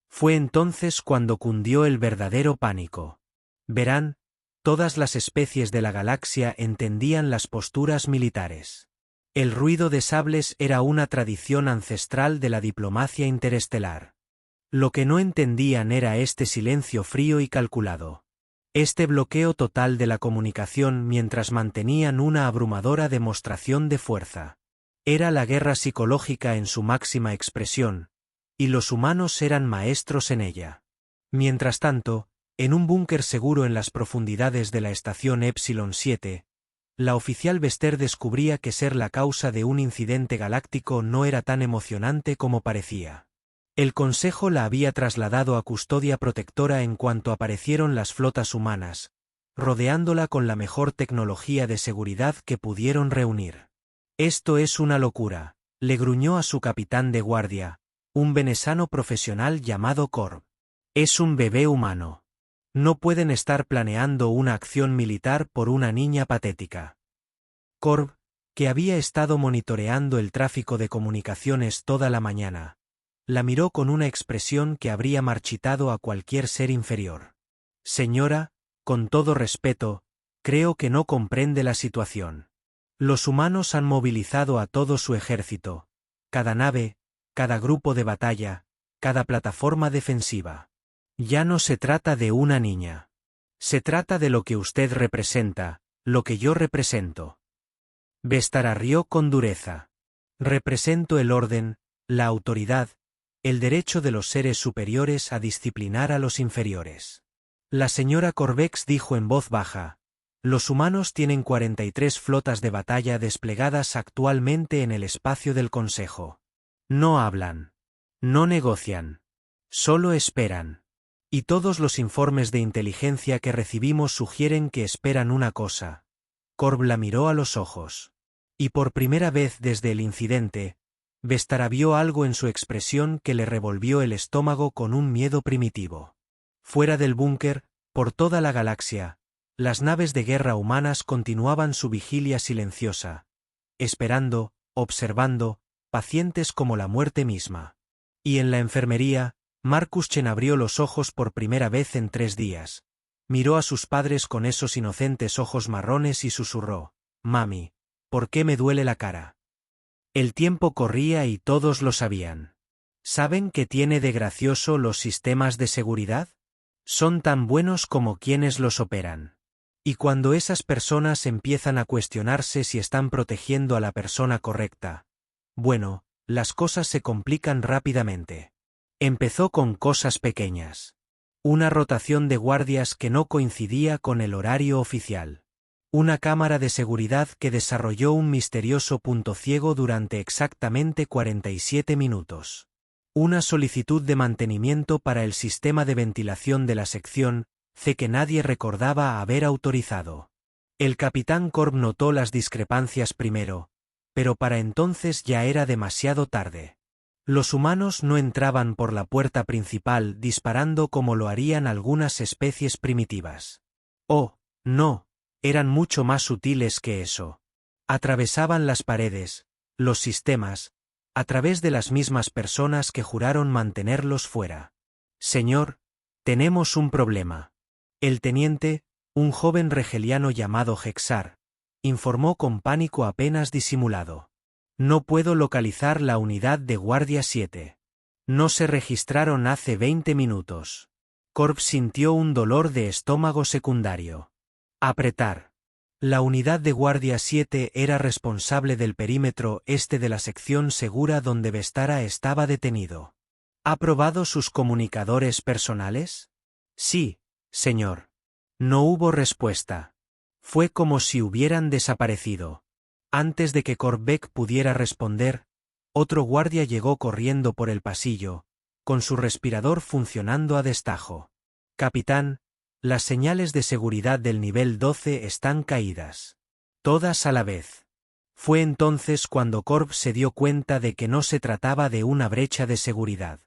Fue entonces cuando cundió el verdadero pánico. Verán, todas las especies de la galaxia entendían las posturas militares. El ruido de sables era una tradición ancestral de la diplomacia interestelar. Lo que no entendían era este silencio frío y calculado. Este bloqueo total de la comunicación mientras mantenían una abrumadora demostración de fuerza. Era la guerra psicológica en su máxima expresión, y los humanos eran maestros en ella. Mientras tanto, en un búnker seguro en las profundidades de la estación Epsilon 7, la oficial Vester descubría que ser la causa de un incidente galáctico no era tan emocionante como parecía. El Consejo la había trasladado a custodia protectora en cuanto aparecieron las flotas humanas, rodeándola con la mejor tecnología de seguridad que pudieron reunir. Esto es una locura, le gruñó a su capitán de guardia, un venesano profesional llamado Corb. Es un bebé humano. No pueden estar planeando una acción militar por una niña patética. Corb, que había estado monitoreando el tráfico de comunicaciones toda la mañana, la miró con una expresión que habría marchitado a cualquier ser inferior. Señora, con todo respeto, creo que no comprende la situación. Los humanos han movilizado a todo su ejército, cada nave, cada grupo de batalla, cada plataforma defensiva. Ya no se trata de una niña. Se trata de lo que usted representa, lo que yo represento. Vestara rió con dureza. Represento el orden, la autoridad, el derecho de los seres superiores a disciplinar a los inferiores. La señora Corbex dijo en voz baja, los humanos tienen 43 flotas de batalla desplegadas actualmente en el espacio del Consejo. No hablan. No negocian. Solo esperan. Y todos los informes de inteligencia que recibimos sugieren que esperan una cosa. Corb la miró a los ojos. Y por primera vez desde el incidente, Vestara vio algo en su expresión que le revolvió el estómago con un miedo primitivo. Fuera del búnker, por toda la galaxia, las naves de guerra humanas continuaban su vigilia silenciosa, esperando, observando, pacientes como la muerte misma. Y en la enfermería, Marcus Chen abrió los ojos por primera vez en 3 días. Miró a sus padres con esos inocentes ojos marrones y susurró, «Mami, ¿por qué me duele la cara?» El tiempo corría y todos lo sabían. ¿Saben qué tiene de gracioso los sistemas de seguridad? Son tan buenos como quienes los operan. Y cuando esas personas empiezan a cuestionarse si están protegiendo a la persona correcta, bueno, las cosas se complican rápidamente. Empezó con cosas pequeñas. Una rotación de guardias que no coincidía con el horario oficial. Una cámara de seguridad que desarrolló un misterioso punto ciego durante exactamente 47 minutos. Una solicitud de mantenimiento para el sistema de ventilación de la sección C que nadie recordaba haber autorizado. El capitán Corb notó las discrepancias primero, pero para entonces ya era demasiado tarde. Los humanos no entraban por la puerta principal disparando como lo harían algunas especies primitivas. Oh, no, eran mucho más sutiles que eso. Atravesaban las paredes, los sistemas, a través de las mismas personas que juraron mantenerlos fuera. Señor, tenemos un problema. El teniente, un joven regeliano llamado Hexar, informó con pánico apenas disimulado. No puedo localizar la unidad de Guardia 7. No se registraron hace 20 minutos. Corb sintió un dolor de estómago secundario. Apretar. La unidad de Guardia 7 era responsable del perímetro este de la sección segura donde Vestara estaba detenido. ¿Ha probado sus comunicadores personales? Sí, señor. No hubo respuesta. Fue como si hubieran desaparecido. Antes de que Corbeck pudiera responder, otro guardia llegó corriendo por el pasillo, con su respirador funcionando a destajo. Capitán, las señales de seguridad del nivel 12 están caídas. Todas a la vez. Fue entonces cuando Corb se dio cuenta de que no se trataba de una brecha de seguridad.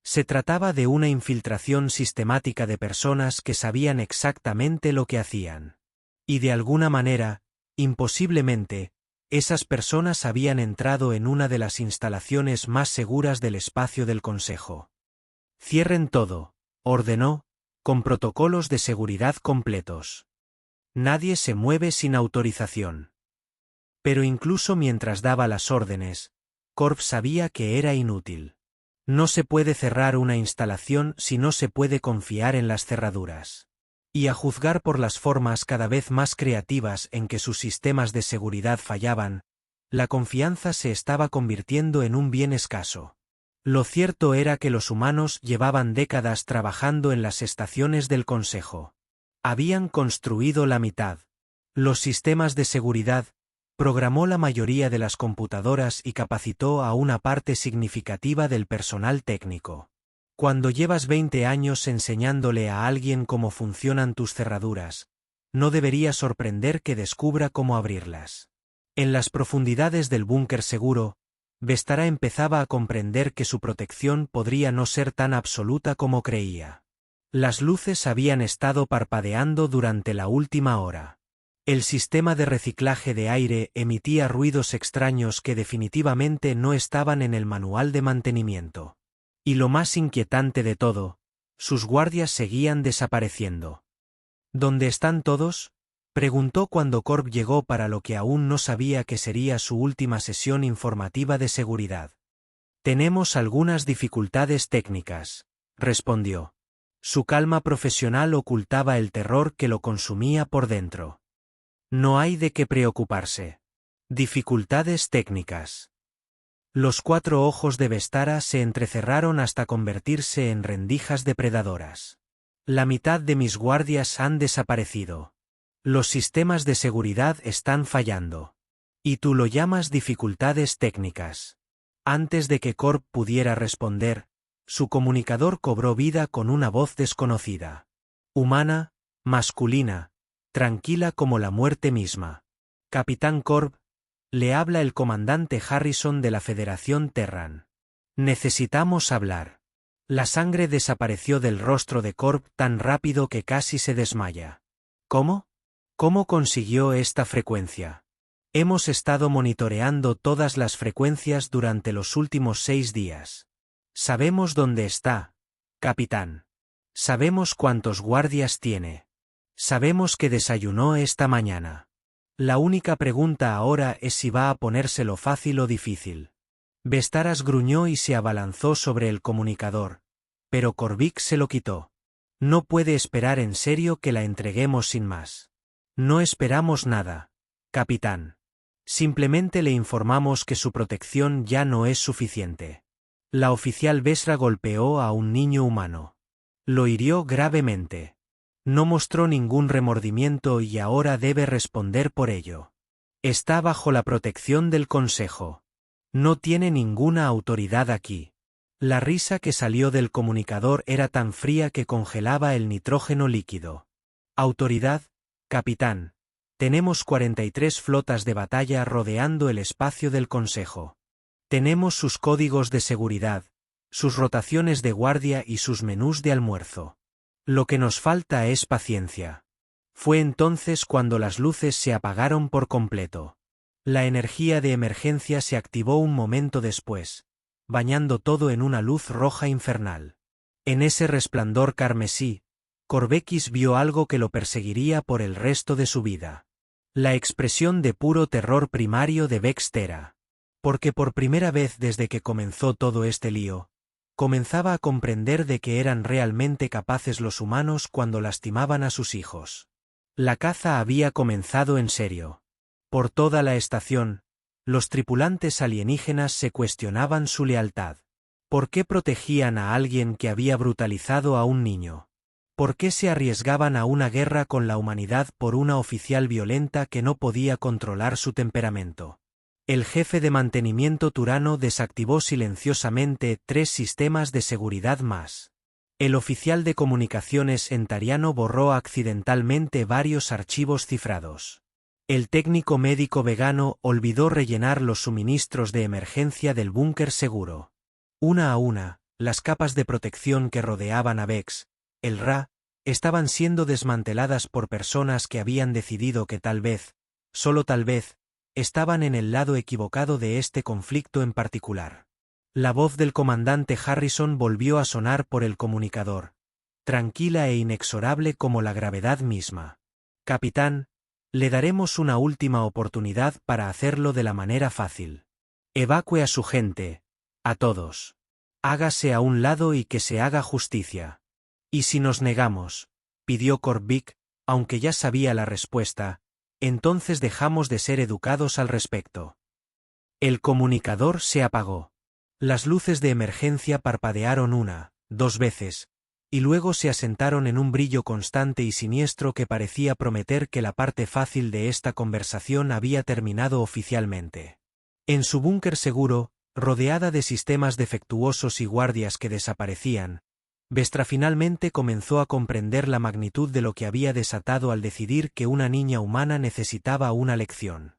Se trataba de una infiltración sistemática de personas que sabían exactamente lo que hacían. Y de alguna manera, imposiblemente, esas personas habían entrado en una de las instalaciones más seguras del espacio del Consejo. Cierren todo, ordenó, con protocolos de seguridad completos. Nadie se mueve sin autorización. Pero incluso mientras daba las órdenes, Corb sabía que era inútil. No se puede cerrar una instalación si no se puede confiar en las cerraduras. Y a juzgar por las formas cada vez más creativas en que sus sistemas de seguridad fallaban, la confianza se estaba convirtiendo en un bien escaso. Lo cierto era que los humanos llevaban décadas trabajando en las estaciones del Consejo. Habían construido la mitad. Los sistemas de seguridad, programó la mayoría de las computadoras y capacitó a una parte significativa del personal técnico. Cuando llevas 20 años enseñándole a alguien cómo funcionan tus cerraduras, no debería sorprender que descubra cómo abrirlas. En las profundidades del búnker seguro, Vestara empezaba a comprender que su protección podría no ser tan absoluta como creía. Las luces habían estado parpadeando durante la última hora. El sistema de reciclaje de aire emitía ruidos extraños que definitivamente no estaban en el manual de mantenimiento. Y lo más inquietante de todo, sus guardias seguían desapareciendo. ¿Dónde están todos?, preguntó cuando Corb llegó para lo que aún no sabía que sería su última sesión informativa de seguridad. Tenemos algunas dificultades técnicas, respondió. Su calma profesional ocultaba el terror que lo consumía por dentro. No hay de qué preocuparse. Dificultades técnicas. Los 4 ojos de Vestara se entrecerraron hasta convertirse en rendijas depredadoras. La mitad de mis guardias han desaparecido. Los sistemas de seguridad están fallando. Y tú lo llamas dificultades técnicas. Antes de que Corb pudiera responder, su comunicador cobró vida con una voz desconocida. Humana, masculina, tranquila como la muerte misma. Capitán Corb, le habla el comandante Harrison de la Federación Terran. Necesitamos hablar. La sangre desapareció del rostro de Corb tan rápido que casi se desmaya. ¿Cómo? ¿Cómo consiguió esta frecuencia? Hemos estado monitoreando todas las frecuencias durante los últimos 6 días. Sabemos dónde está, capitán. Sabemos cuántos guardias tiene. Sabemos que desayunó esta mañana. La única pregunta ahora es si va a ponérselo fácil o difícil. Vestaras gruñó y se abalanzó sobre el comunicador, pero Korvik se lo quitó. No puede esperar en serio que la entreguemos sin más. No esperamos nada, capitán. Simplemente le informamos que su protección ya no es suficiente. La oficial Vestra golpeó a un niño humano. Lo hirió gravemente. No mostró ningún remordimiento y ahora debe responder por ello. Está bajo la protección del Consejo. No tiene ninguna autoridad aquí. La risa que salió del comunicador era tan fría que congelaba el nitrógeno líquido. Autoridad, capitán. Tenemos 43 flotas de batalla rodeando el espacio del Consejo. Tenemos sus códigos de seguridad, sus rotaciones de guardia y sus menús de almuerzo. Lo que nos falta es paciencia. Fue entonces cuando las luces se apagaron por completo. La energía de emergencia se activó un momento después, bañando todo en una luz roja infernal. En ese resplandor carmesí, Korvekis vio algo que lo perseguiría por el resto de su vida. La expresión de puro terror primario de Vextera. Porque por primera vez desde que comenzó todo este lío, comenzaba a comprender de que eran realmente capaces los humanos cuando lastimaban a sus hijos. La caza había comenzado en serio. Por toda la estación, los tripulantes alienígenas se cuestionaban su lealtad. ¿Por qué protegían a alguien que había brutalizado a un niño? ¿Por qué se arriesgaban a una guerra con la humanidad por una oficial violenta que no podía controlar su temperamento? El jefe de mantenimiento Turano desactivó silenciosamente 3 sistemas de seguridad más. El oficial de comunicaciones Entariano borró accidentalmente varios archivos cifrados. El técnico médico vegano olvidó rellenar los suministros de emergencia del búnker seguro. Una a una, las capas de protección que rodeaban a Vex, el Ra, estaban siendo desmanteladas por personas que habían decidido que tal vez, solo tal vez, estaban en el lado equivocado de este conflicto en particular. La voz del comandante Harrison volvió a sonar por el comunicador, tranquila e inexorable como la gravedad misma. Capitán, le daremos una última oportunidad para hacerlo de la manera fácil. Evacue a su gente, a todos. Hágase a un lado y que se haga justicia. ¿Y si nos negamos?, pidió Korvik, aunque ya sabía la respuesta, entonces dejamos de ser educados al respecto. El comunicador se apagó. Las luces de emergencia parpadearon 1, 2 veces, y luego se asentaron en un brillo constante y siniestro que parecía prometer que la parte fácil de esta conversación había terminado oficialmente. En su búnker seguro, rodeada de sistemas defectuosos y guardias que desaparecían, Vestra finalmente comenzó a comprender la magnitud de lo que había desatado al decidir que una niña humana necesitaba una lección.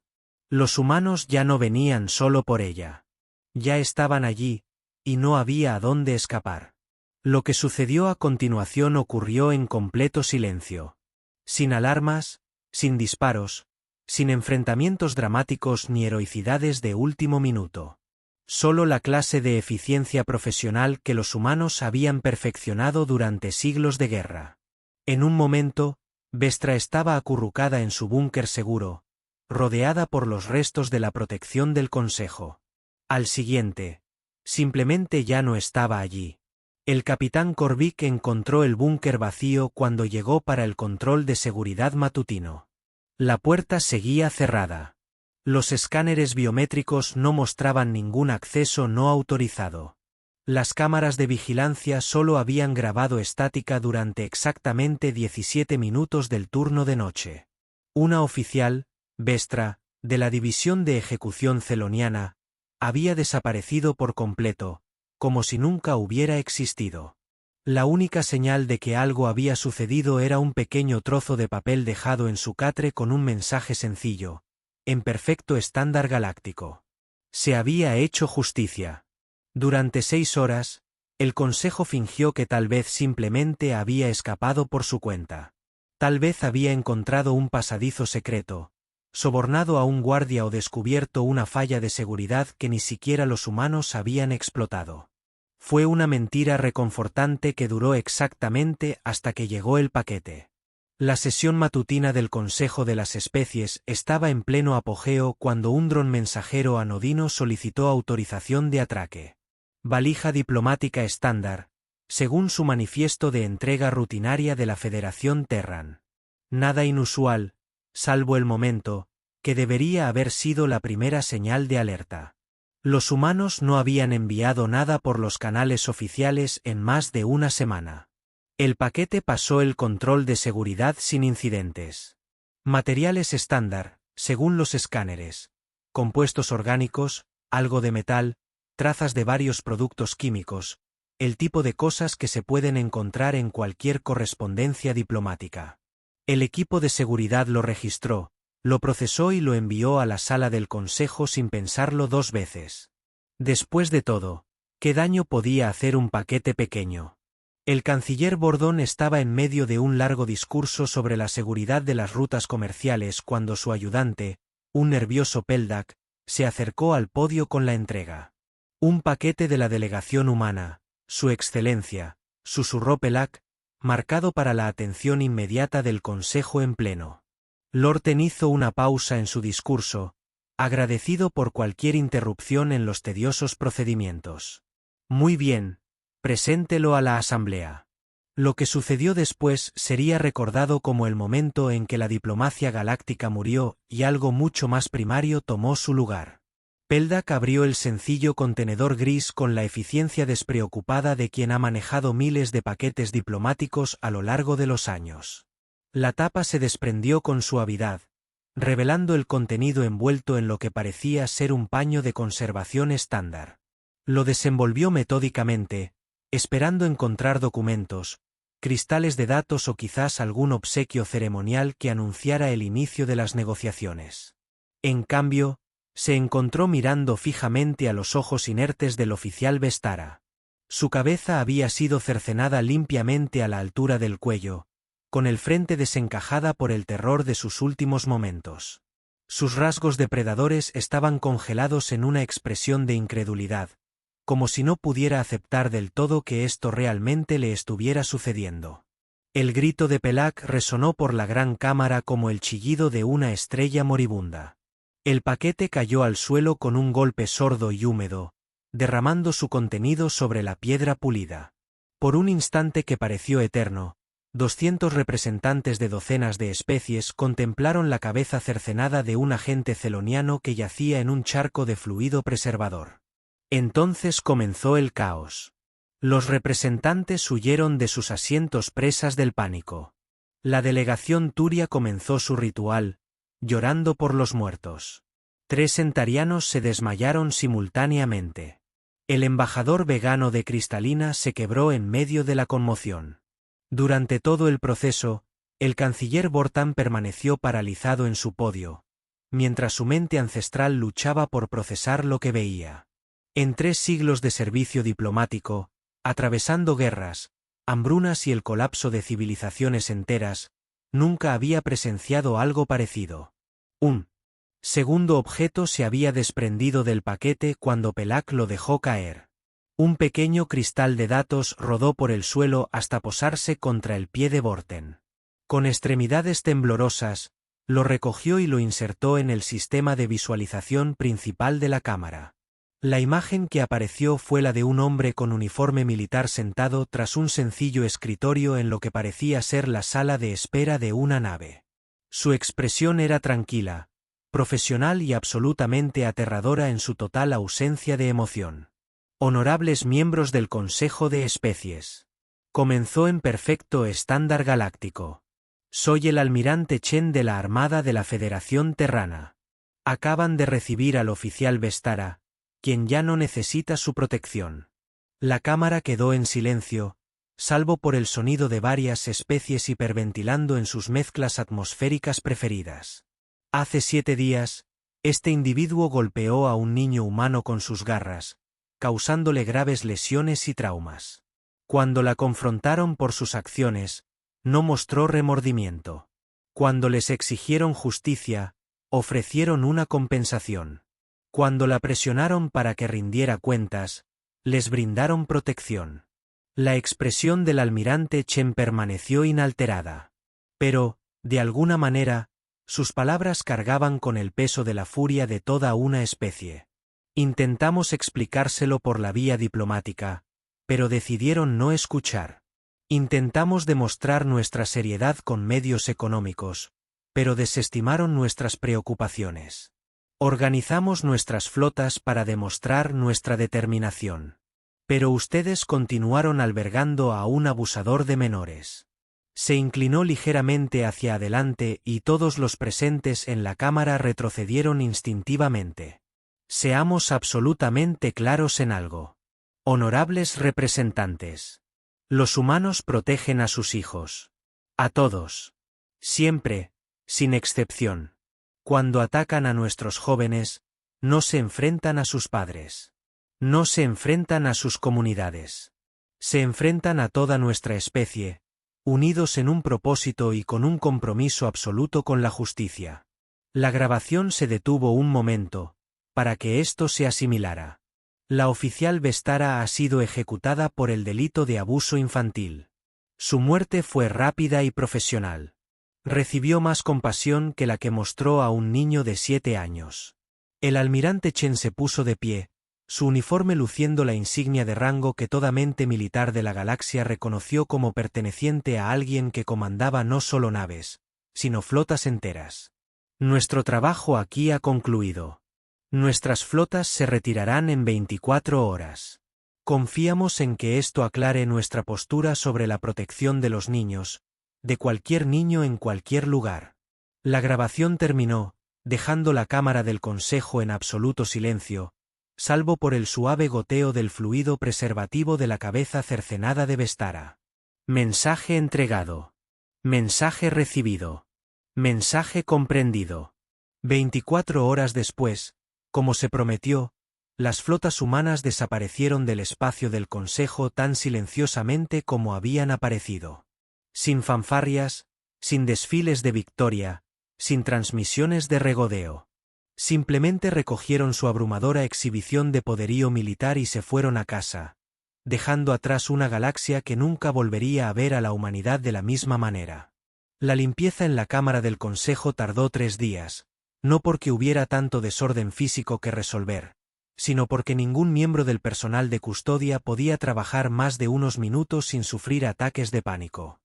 Los humanos ya no venían solo por ella. Ya estaban allí, y no había a dónde escapar. Lo que sucedió a continuación ocurrió en completo silencio. Sin alarmas, sin disparos, sin enfrentamientos dramáticos ni heroicidades de último minuto. Solo la clase de eficiencia profesional que los humanos habían perfeccionado durante siglos de guerra. En un momento, Vestra estaba acurrucada en su búnker seguro, rodeada por los restos de la protección del Consejo. Al siguiente, simplemente ya no estaba allí. El capitán Korvik encontró el búnker vacío cuando llegó para el control de seguridad matutino. La puerta seguía cerrada. Los escáneres biométricos no mostraban ningún acceso no autorizado. Las cámaras de vigilancia solo habían grabado estática durante exactamente 17 minutos del turno de noche. Una oficial, Vestra, de la División de Ejecución Celoniana, había desaparecido por completo, como si nunca hubiera existido. La única señal de que algo había sucedido era un pequeño trozo de papel dejado en su catre con un mensaje sencillo, en perfecto estándar galáctico. Se había hecho justicia. Durante 6 horas, el Consejo fingió que tal vez simplemente había escapado por su cuenta. Tal vez había encontrado un pasadizo secreto, sobornado a un guardia o descubierto una falla de seguridad que ni siquiera los humanos habían explotado. Fue una mentira reconfortante que duró exactamente hasta que llegó el paquete. La sesión matutina del Consejo de las Especies estaba en pleno apogeo cuando un dron mensajero anodino solicitó autorización de atraque. Valija diplomática estándar, según su manifiesto de entrega rutinaria de la Federación Terran. Nada inusual, salvo el momento, que debería haber sido la primera señal de alerta. Los humanos no habían enviado nada por los canales oficiales en más de una semana. El paquete pasó el control de seguridad sin incidentes. Materiales estándar, según los escáneres. Compuestos orgánicos, algo de metal, trazas de varios productos químicos, el tipo de cosas que se pueden encontrar en cualquier correspondencia diplomática. El equipo de seguridad lo registró, lo procesó y lo envió a la sala del Consejo sin pensarlo dos veces. Después de todo, ¿qué daño podía hacer un paquete pequeño? El canciller Bordón estaba en medio de un largo discurso sobre la seguridad de las rutas comerciales cuando su ayudante, un nervioso Peldak, se acercó al podio con la entrega. Un paquete de la delegación humana, Su Excelencia, susurró Pelak, marcado para la atención inmediata del Consejo en pleno. Lorten hizo una pausa en su discurso, agradecido por cualquier interrupción en los tediosos procedimientos. Muy bien. Preséntelo a la Asamblea. Lo que sucedió después sería recordado como el momento en que la diplomacia galáctica murió y algo mucho más primario tomó su lugar. Peldak abrió el sencillo contenedor gris con la eficiencia despreocupada de quien ha manejado miles de paquetes diplomáticos a lo largo de los años. La tapa se desprendió con suavidad, revelando el contenido envuelto en lo que parecía ser un paño de conservación estándar. Lo desenvolvió metódicamente, esperando encontrar documentos, cristales de datos o quizás algún obsequio ceremonial que anunciara el inicio de las negociaciones. En cambio, se encontró mirando fijamente a los ojos inertes del oficial Vestara. Su cabeza había sido cercenada limpiamente a la altura del cuello, con el frente desencajada por el terror de sus últimos momentos. Sus rasgos depredadores estaban congelados en una expresión de incredulidad, como si no pudiera aceptar del todo que esto realmente le estuviera sucediendo. El grito de Pelak resonó por la gran cámara como el chillido de una estrella moribunda. El paquete cayó al suelo con un golpe sordo y húmedo, derramando su contenido sobre la piedra pulida. Por un instante que pareció eterno, 200 representantes de docenas de especies contemplaron la cabeza cercenada de un agente celoniano que yacía en un charco de fluido preservador. Entonces comenzó el caos. Los representantes huyeron de sus asientos presas del pánico. La delegación turia comenzó su ritual, llorando por los muertos. 3 centaurianos se desmayaron simultáneamente. El embajador vegano de Cristalina se quebró en medio de la conmoción. Durante todo el proceso, el canciller Bortan permaneció paralizado en su podio, mientras su mente ancestral luchaba por procesar lo que veía. En 3 siglos de servicio diplomático, atravesando guerras, hambrunas y el colapso de civilizaciones enteras, nunca había presenciado algo parecido. Un segundo objeto se había desprendido del paquete cuando Pelak lo dejó caer. Un pequeño cristal de datos rodó por el suelo hasta posarse contra el pie de Borten. Con extremidades temblorosas, lo recogió y lo insertó en el sistema de visualización principal de la cámara. La imagen que apareció fue la de un hombre con uniforme militar sentado tras un sencillo escritorio en lo que parecía ser la sala de espera de una nave. Su expresión era tranquila, profesional y absolutamente aterradora en su total ausencia de emoción. Honorables miembros del Consejo de Especies. Comenzó en perfecto estándar galáctico. Soy el almirante Chen de la Armada de la Federación Terrana. Acaban de recibir al oficial Vestara, quien ya no necesita su protección. La cámara quedó en silencio, salvo por el sonido de varias especies hiperventilando en sus mezclas atmosféricas preferidas. Hace 7 días, este individuo golpeó a un niño humano con sus garras, causándole graves lesiones y traumas. Cuando la confrontaron por sus acciones, no mostró remordimiento. Cuando les exigieron justicia, ofrecieron una compensación. Cuando la presionaron para que rindiera cuentas, les brindaron protección. La expresión del almirante Chen permaneció inalterada. Pero, de alguna manera, sus palabras cargaban con el peso de la furia de toda una especie. Intentamos explicárselo por la vía diplomática, pero decidieron no escuchar. Intentamos demostrar nuestra seriedad con medios económicos, pero desestimaron nuestras preocupaciones. Organizamos nuestras flotas para demostrar nuestra determinación. Pero ustedes continuaron albergando a un abusador de menores. Se inclinó ligeramente hacia adelante y todos los presentes en la cámara retrocedieron instintivamente. Seamos absolutamente claros en algo. Honorables representantes. Los humanos protegen a sus hijos. A todos. Siempre, sin excepción. Cuando atacan a nuestros jóvenes, no se enfrentan a sus padres. No se enfrentan a sus comunidades. Se enfrentan a toda nuestra especie, unidos en un propósito y con un compromiso absoluto con la justicia. La grabación se detuvo un momento, para que esto se asimilara. La oficial Vestara ha sido ejecutada por el delito de abuso infantil. Su muerte fue rápida y profesional. Recibió más compasión que la que mostró a un niño de 7 años. El almirante Chen se puso de pie, su uniforme luciendo la insignia de rango que toda mente militar de la galaxia reconoció como perteneciente a alguien que comandaba no solo naves, sino flotas enteras. Nuestro trabajo aquí ha concluido. Nuestras flotas se retirarán en 24 horas. Confiamos en que esto aclare nuestra postura sobre la protección de los niños, de cualquier niño en cualquier lugar. La grabación terminó, dejando la cámara del Consejo en absoluto silencio, salvo por el suave goteo del fluido preservativo de la cabeza cercenada de Vestara. Mensaje entregado. Mensaje recibido. Mensaje comprendido. 24 horas después, como se prometió, las flotas humanas desaparecieron del espacio del Consejo tan silenciosamente como habían aparecido. Sin fanfarrias, sin desfiles de victoria, sin transmisiones de regodeo. Simplemente recogieron su abrumadora exhibición de poderío militar y se fueron a casa, dejando atrás una galaxia que nunca volvería a ver a la humanidad de la misma manera. La limpieza en la Cámara del Consejo tardó 3 días, no porque hubiera tanto desorden físico que resolver, sino porque ningún miembro del personal de custodia podía trabajar más de unos minutos sin sufrir ataques de pánico.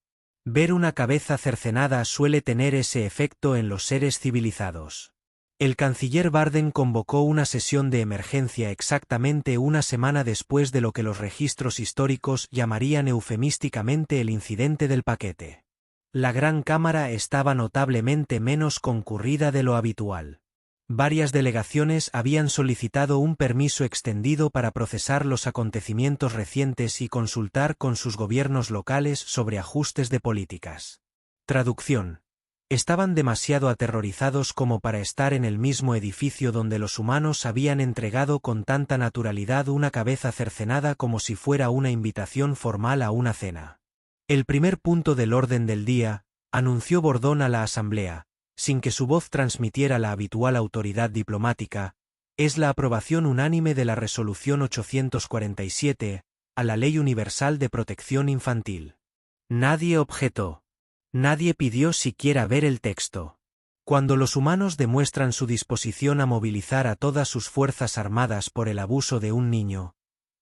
Ver una cabeza cercenada suele tener ese efecto en los seres civilizados. El canciller Barden convocó una sesión de emergencia exactamente una semana después de lo que los registros históricos llamarían eufemísticamente el incidente del paquete. La Gran Cámara estaba notablemente menos concurrida de lo habitual. Varias delegaciones habían solicitado un permiso extendido para procesar los acontecimientos recientes y consultar con sus gobiernos locales sobre ajustes de políticas. Traducción. Estaban demasiado aterrorizados como para estar en el mismo edificio donde los humanos habían entregado con tanta naturalidad una cabeza cercenada como si fuera una invitación formal a una cena. El primer punto del orden del día, anunció Bordón a la Asamblea, sin que su voz transmitiera la habitual autoridad diplomática, es la aprobación unánime de la Resolución 847, a la Ley Universal de Protección Infantil. Nadie objetó. Nadie pidió siquiera ver el texto. Cuando los humanos demuestran su disposición a movilizar a todas sus fuerzas armadas por el abuso de un niño,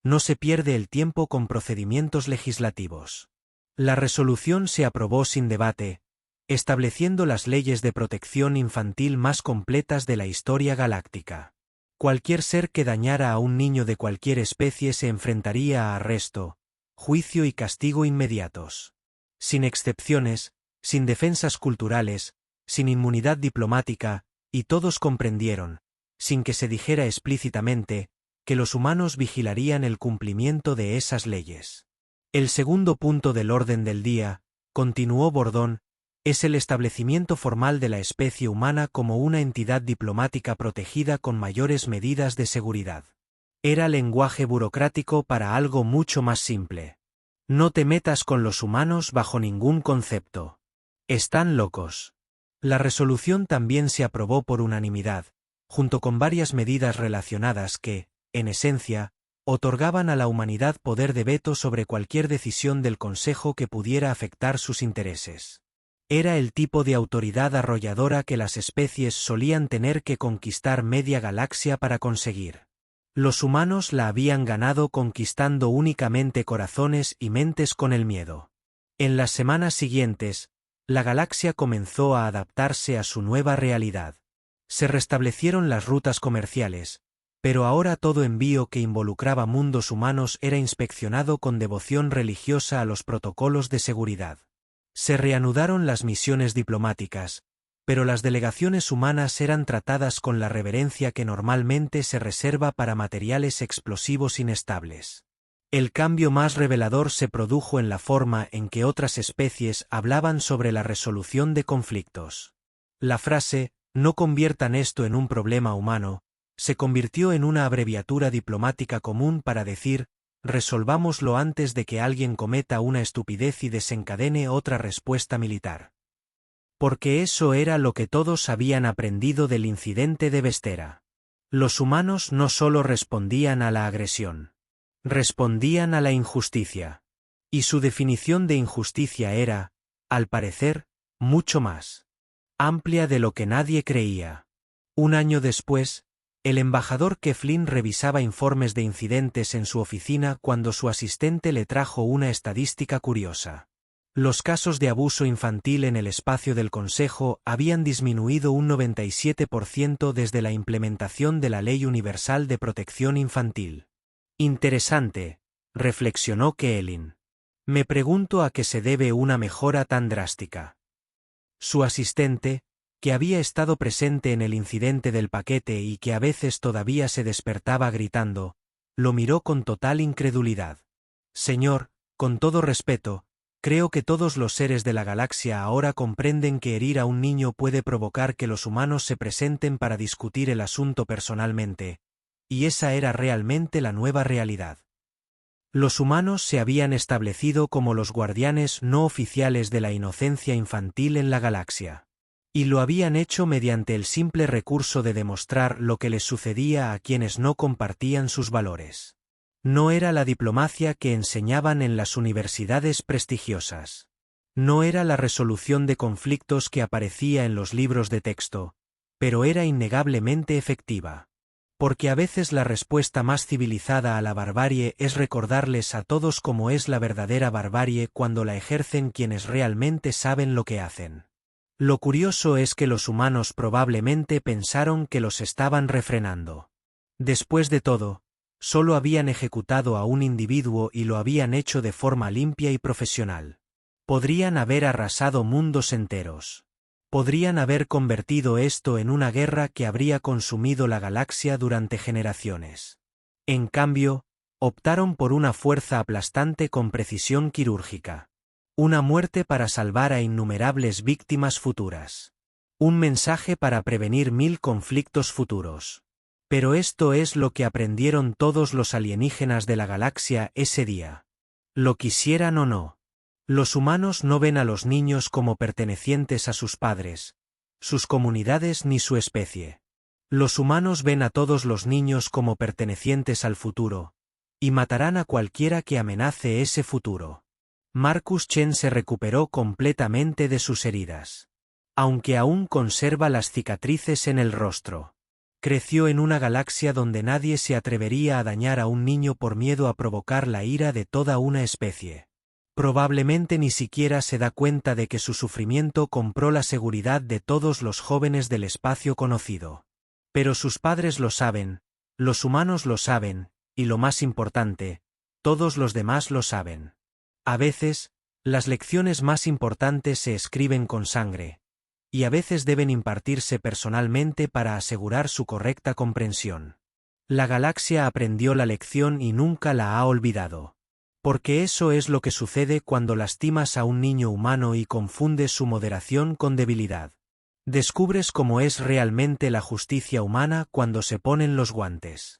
no se pierde el tiempo con procedimientos legislativos. La resolución se aprobó sin debate, estableciendo las leyes de protección infantil más completas de la historia galáctica. Cualquier ser que dañara a un niño de cualquier especie se enfrentaría a arresto, juicio y castigo inmediatos. Sin excepciones, sin defensas culturales, sin inmunidad diplomática, y todos comprendieron, sin que se dijera explícitamente, que los humanos vigilarían el cumplimiento de esas leyes. El segundo punto del orden del día, continuó Bordón, es el establecimiento formal de la especie humana como una entidad diplomática protegida con mayores medidas de seguridad. Era lenguaje burocrático para algo mucho más simple. No te metas con los humanos bajo ningún concepto. Están locos. La resolución también se aprobó por unanimidad, junto con varias medidas relacionadas que, en esencia, otorgaban a la humanidad poder de veto sobre cualquier decisión del Consejo que pudiera afectar sus intereses. Era el tipo de autoridad arrolladora que las especies solían tener que conquistar media galaxia para conseguir. Los humanos la habían ganado conquistando únicamente corazones y mentes con el miedo. En las semanas siguientes, la galaxia comenzó a adaptarse a su nueva realidad. Se restablecieron las rutas comerciales, pero ahora todo envío que involucraba mundos humanos era inspeccionado con devoción religiosa a los protocolos de seguridad. Se reanudaron las misiones diplomáticas, pero las delegaciones humanas eran tratadas con la reverencia que normalmente se reserva para materiales explosivos inestables. El cambio más revelador se produjo en la forma en que otras especies hablaban sobre la resolución de conflictos. La frase, "no conviertan esto en un problema humano", se convirtió en una abreviatura diplomática común para decir, resolvámoslo antes de que alguien cometa una estupidez y desencadene otra respuesta militar. Porque eso era lo que todos habían aprendido del incidente de Vestera. Los humanos no solo respondían a la agresión. Respondían a la injusticia. Y su definición de injusticia era, al parecer, mucho más amplia de lo que nadie creía. Un año después, el embajador Keflin revisaba informes de incidentes en su oficina cuando su asistente le trajo una estadística curiosa. Los casos de abuso infantil en el espacio del Consejo habían disminuido un 97% desde la implementación de la Ley Universal de Protección Infantil. Interesante, reflexionó Keelin. Me pregunto a qué se debe una mejora tan drástica. Su asistente, que había estado presente en el incidente del paquete y que a veces todavía se despertaba gritando, lo miró con total incredulidad. Señor, con todo respeto, creo que todos los seres de la galaxia ahora comprenden que herir a un niño puede provocar que los humanos se presenten para discutir el asunto personalmente, y esa era realmente la nueva realidad. Los humanos se habían establecido como los guardianes no oficiales de la inocencia infantil en la galaxia. Y lo habían hecho mediante el simple recurso de demostrar lo que les sucedía a quienes no compartían sus valores. No era la diplomacia que enseñaban en las universidades prestigiosas. No era la resolución de conflictos que aparecía en los libros de texto, pero era innegablemente efectiva. Porque a veces la respuesta más civilizada a la barbarie es recordarles a todos cómo es la verdadera barbarie cuando la ejercen quienes realmente saben lo que hacen. Lo curioso es que los humanos probablemente pensaron que los estaban refrenando. Después de todo, solo habían ejecutado a un individuo y lo habían hecho de forma limpia y profesional. Podrían haber arrasado mundos enteros. Podrían haber convertido esto en una guerra que habría consumido la galaxia durante generaciones. En cambio, optaron por una fuerza aplastante con precisión quirúrgica. Una muerte para salvar a innumerables víctimas futuras. Un mensaje para prevenir 1000 conflictos futuros. Pero esto es lo que aprendieron todos los alienígenas de la galaxia ese día. Lo quisieran o no. Los humanos no ven a los niños como pertenecientes a sus padres, sus comunidades ni su especie. Los humanos ven a todos los niños como pertenecientes al futuro, y matarán a cualquiera que amenace ese futuro. Marcus Chen se recuperó completamente de sus heridas. Aunque aún conserva las cicatrices en el rostro. Creció en una galaxia donde nadie se atrevería a dañar a un niño por miedo a provocar la ira de toda una especie. Probablemente ni siquiera se da cuenta de que su sufrimiento compró la seguridad de todos los jóvenes del espacio conocido. Pero sus padres lo saben, los humanos lo saben, y lo más importante, todos los demás lo saben. A veces, las lecciones más importantes se escriben con sangre, y a veces deben impartirse personalmente para asegurar su correcta comprensión. La galaxia aprendió la lección y nunca la ha olvidado. Porque eso es lo que sucede cuando lastimas a un niño humano y confundes su moderación con debilidad. Descubres cómo es realmente la justicia humana cuando se ponen los guantes.